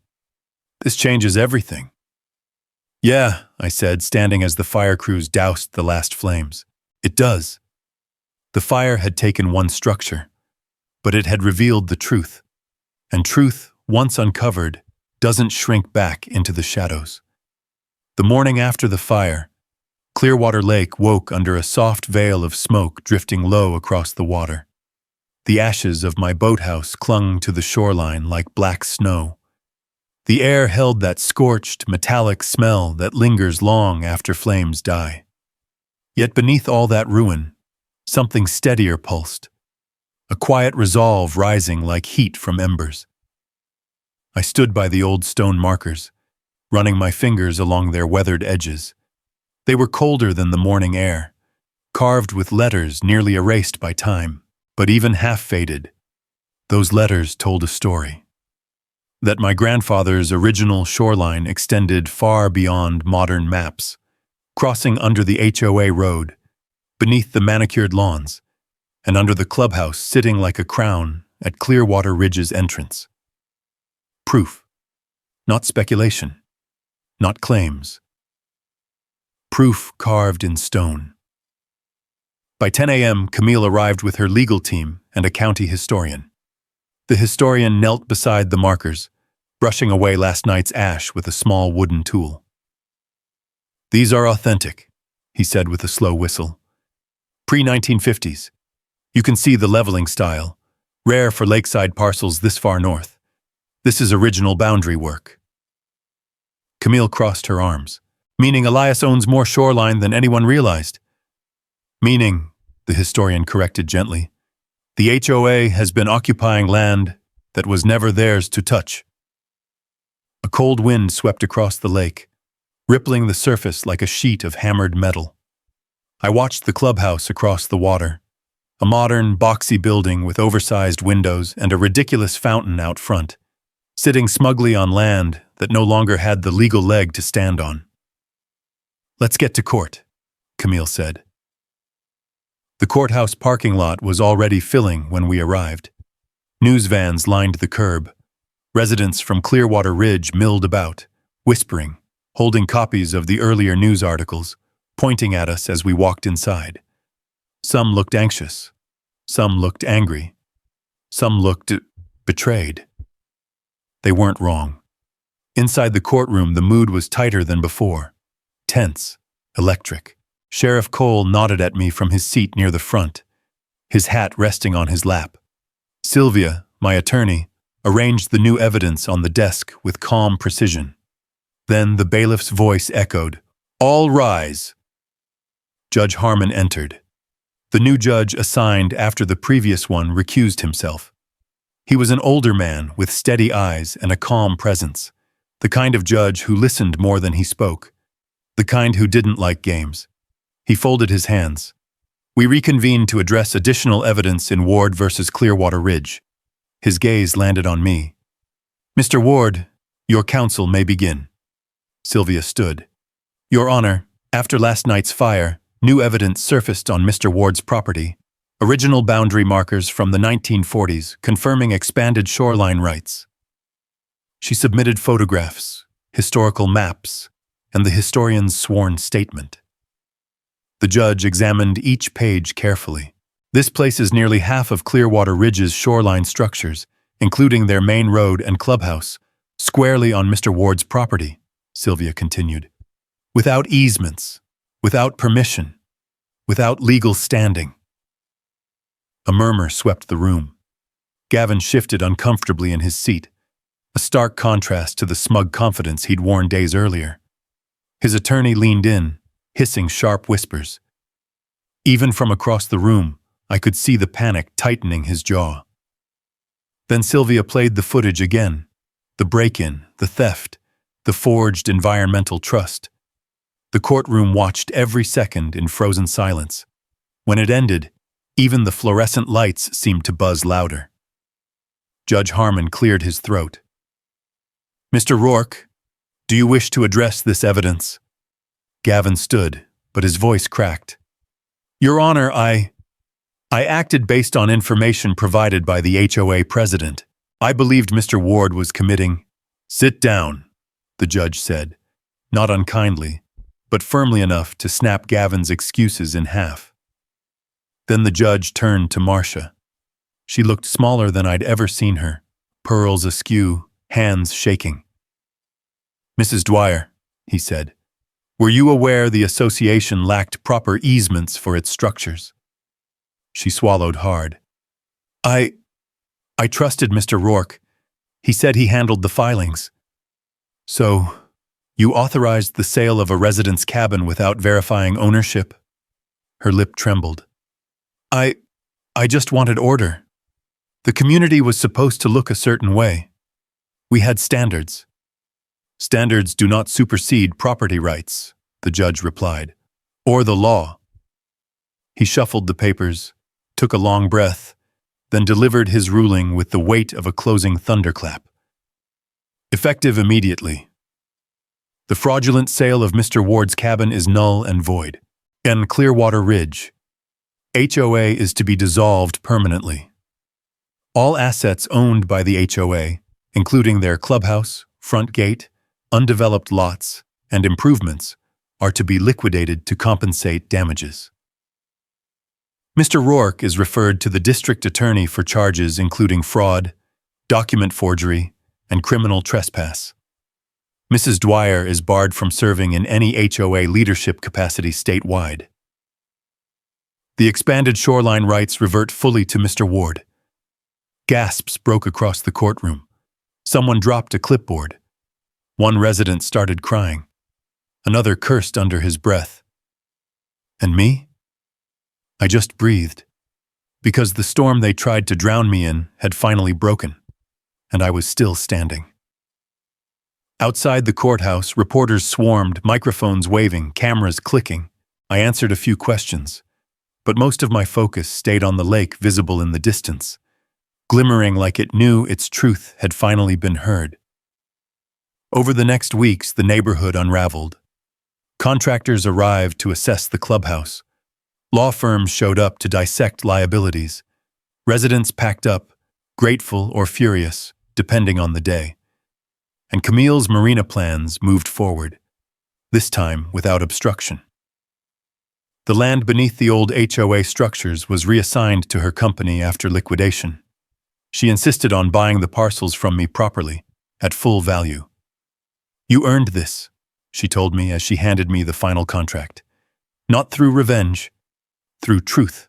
"This changes everything." "Yeah," I said, standing as the fire crews doused the last flames. "It does." The fire had taken one structure, but it had revealed the truth. And truth, once uncovered, doesn't shrink back into the shadows. The morning after the fire, Clearwater Lake woke under a soft veil of smoke drifting low across the water. The ashes of my boathouse clung to the shoreline like black snow. The air held that scorched, metallic smell that lingers long after flames die. Yet beneath all that ruin, something steadier pulsed, a quiet resolve rising like heat from embers. I stood by the old stone markers, running my fingers along their weathered edges. They were colder than the morning air, carved with letters nearly erased by time, but even half-faded. Those letters told a story. That my grandfather's original shoreline extended far beyond modern maps, crossing under the HOA road, beneath the manicured lawns, and under the clubhouse sitting like a crown at Clearwater Ridge's entrance. Proof. Not speculation. Not claims. Proof carved in stone. By 10 a.m., Camille arrived with her legal team and a county historian. The historian knelt beside the markers, brushing away last night's ash with a small wooden tool. "These are authentic," he said with a slow whistle. "Pre-1950s. You can see the leveling style, rare for lakeside parcels this far north. This is original boundary work." Camille crossed her arms. "Meaning Elias owns more shoreline than anyone realized." "Meaning," the historian corrected gently, "the HOA has been occupying land that was never theirs to touch." A cold wind swept across the lake, rippling the surface like a sheet of hammered metal. I watched the clubhouse across the water, a modern, boxy building with oversized windows and a ridiculous fountain out front, sitting smugly on land that no longer had the legal leg to stand on. "Let's get to court," Camille said. The courthouse parking lot was already filling when we arrived. News vans lined the curb. Residents from Clearwater Ridge milled about, whispering, holding copies of the earlier news articles, pointing at us as we walked inside. Some looked anxious. Some looked angry. Some looked betrayed. They weren't wrong. Inside the courtroom, the mood was tighter than before. Tense, electric. Sheriff Cole nodded at me from his seat near the front, his hat resting on his lap. Sylvia, my attorney, arranged the new evidence on the desk with calm precision. Then the bailiff's voice echoed, "All rise." Judge Harmon entered. The new judge assigned after the previous one recused himself. He was an older man with steady eyes and a calm presence, the kind of judge who listened more than he spoke, the kind who didn't like games. He folded his hands. We reconvened to address additional evidence in Ward versus Clearwater Ridge. His gaze landed on me. "Mr. Ward, your counsel may begin." Sylvia stood. "Your Honor, after last night's fire, new evidence surfaced on Mr. Ward's property. Original boundary markers from the 1940s confirming expanded shoreline rights." She submitted photographs, historical maps, and the historian's sworn statement. The judge examined each page carefully. "This places nearly half of Clearwater Ridge's shoreline structures, including their main road and clubhouse, squarely on Mr. Ward's property," Sylvia continued. "Without easements, without permission, without legal standing." A murmur swept the room. Gavin shifted uncomfortably in his seat, a stark contrast to the smug confidence he'd worn days earlier. His attorney leaned in, hissing sharp whispers. Even from across the room, I could see the panic tightening his jaw. Then Sylvia played the footage again, the break-in, the theft, the forged environmental trust. The courtroom watched every second in frozen silence. When it ended, even the fluorescent lights seemed to buzz louder. Judge Harmon cleared his throat. "Mr. Rourke, do you wish to address this evidence?" Gavin stood, but his voice cracked. "Your Honor, I acted based on information provided by the HOA president. I believed Mr. Ward was committing. Sit down, the judge said, not unkindly, but firmly enough to snap Gavin's excuses in half. Then the judge turned to Marcia. She looked smaller than I'd ever seen her, pearls askew, hands shaking. Mrs. Dwyer, he said, were you aware the association lacked proper easements for its structures? She swallowed hard. I trusted Mr. Rourke. He said he handled the filings. So, you authorized the sale of a resident's cabin without verifying ownership? Her lip trembled. I just wanted order. The community was supposed to look a certain way. We had standards. Standards do not supersede property rights, the judge replied, or the law. He shuffled the papers, took a long breath, then delivered his ruling with the weight of a closing thunderclap. Effective immediately. The fraudulent sale of Mr. Ward's cabin is null and void. In Clearwater Ridge, HOA is to be dissolved permanently. All assets owned by the HOA, including their clubhouse, front gate, undeveloped lots, and improvements, are to be liquidated to compensate damages. Mr. Rourke is referred to the district attorney for charges including fraud, document forgery, and criminal trespass. Mrs. Dwyer is barred from serving in any HOA leadership capacity statewide. The expanded shoreline rights revert fully to Mr. Ward. Gasps broke across the courtroom. Someone dropped a clipboard. One resident started crying. Another cursed under his breath. And me? I just breathed, because the storm they tried to drown me in had finally broken, and I was still standing. Outside the courthouse, reporters swarmed, microphones waving, cameras clicking. I answered a few questions, but most of my focus stayed on the lake visible in the distance, glimmering like it knew its truth had finally been heard. Over the next weeks, the neighborhood unraveled. Contractors arrived to assess the clubhouse. Law firms showed up to dissect liabilities. Residents packed up, grateful or furious, depending on the day. And Camille's marina plans moved forward, this time without obstruction. The land beneath the old HOA structures was reassigned to her company after liquidation. She insisted on buying the parcels from me properly, at full value. You earned this, she told me as she handed me the final contract. Not through revenge, through truth.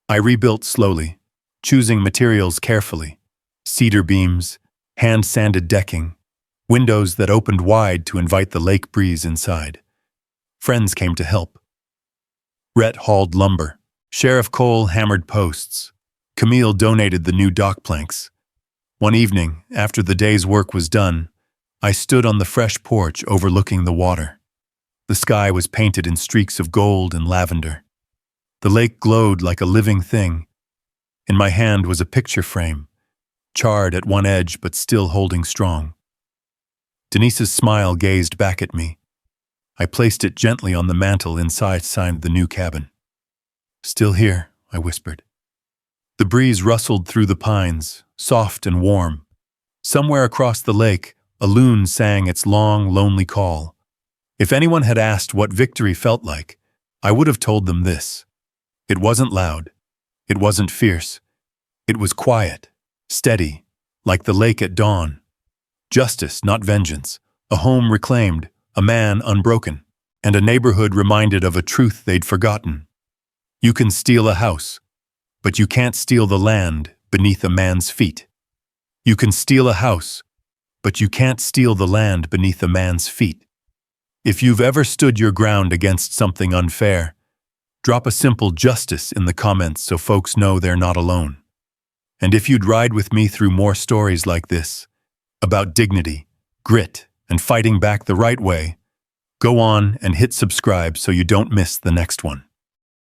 I rebuilt slowly, choosing materials carefully. Cedar beams, hand-sanded decking, windows that opened wide to invite the lake breeze inside. Friends came to help. Rhett hauled lumber. Sheriff Cole hammered posts. Camille donated the new dock planks. One evening, after the day's work was done, I stood on the fresh porch overlooking the water. The sky was painted in streaks of gold and lavender. The lake glowed like a living thing. In my hand was a picture frame, charred at one edge but still holding strong. Denise's smile gazed back at me. I placed it gently on the mantel inside the new cabin. Still here, I whispered. The breeze rustled through the pines, soft and warm. Somewhere across the lake, a loon sang its long, lonely call. If anyone had asked what victory felt like, I would have told them this. It wasn't loud. It wasn't fierce. It was quiet, steady, like the lake at dawn. Justice, not vengeance. A home reclaimed, a man unbroken, and a neighborhood reminded of a truth they'd forgotten. You can steal a house, but you can't steal the land beneath a man's feet. You can steal a house, but you can't steal the land beneath a man's feet. If you've ever stood your ground against something unfair, drop a simple justice in the comments so folks know they're not alone. And if you'd ride with me through more stories like this, about dignity, grit, and fighting back the right way, go on and hit subscribe so you don't miss the next one.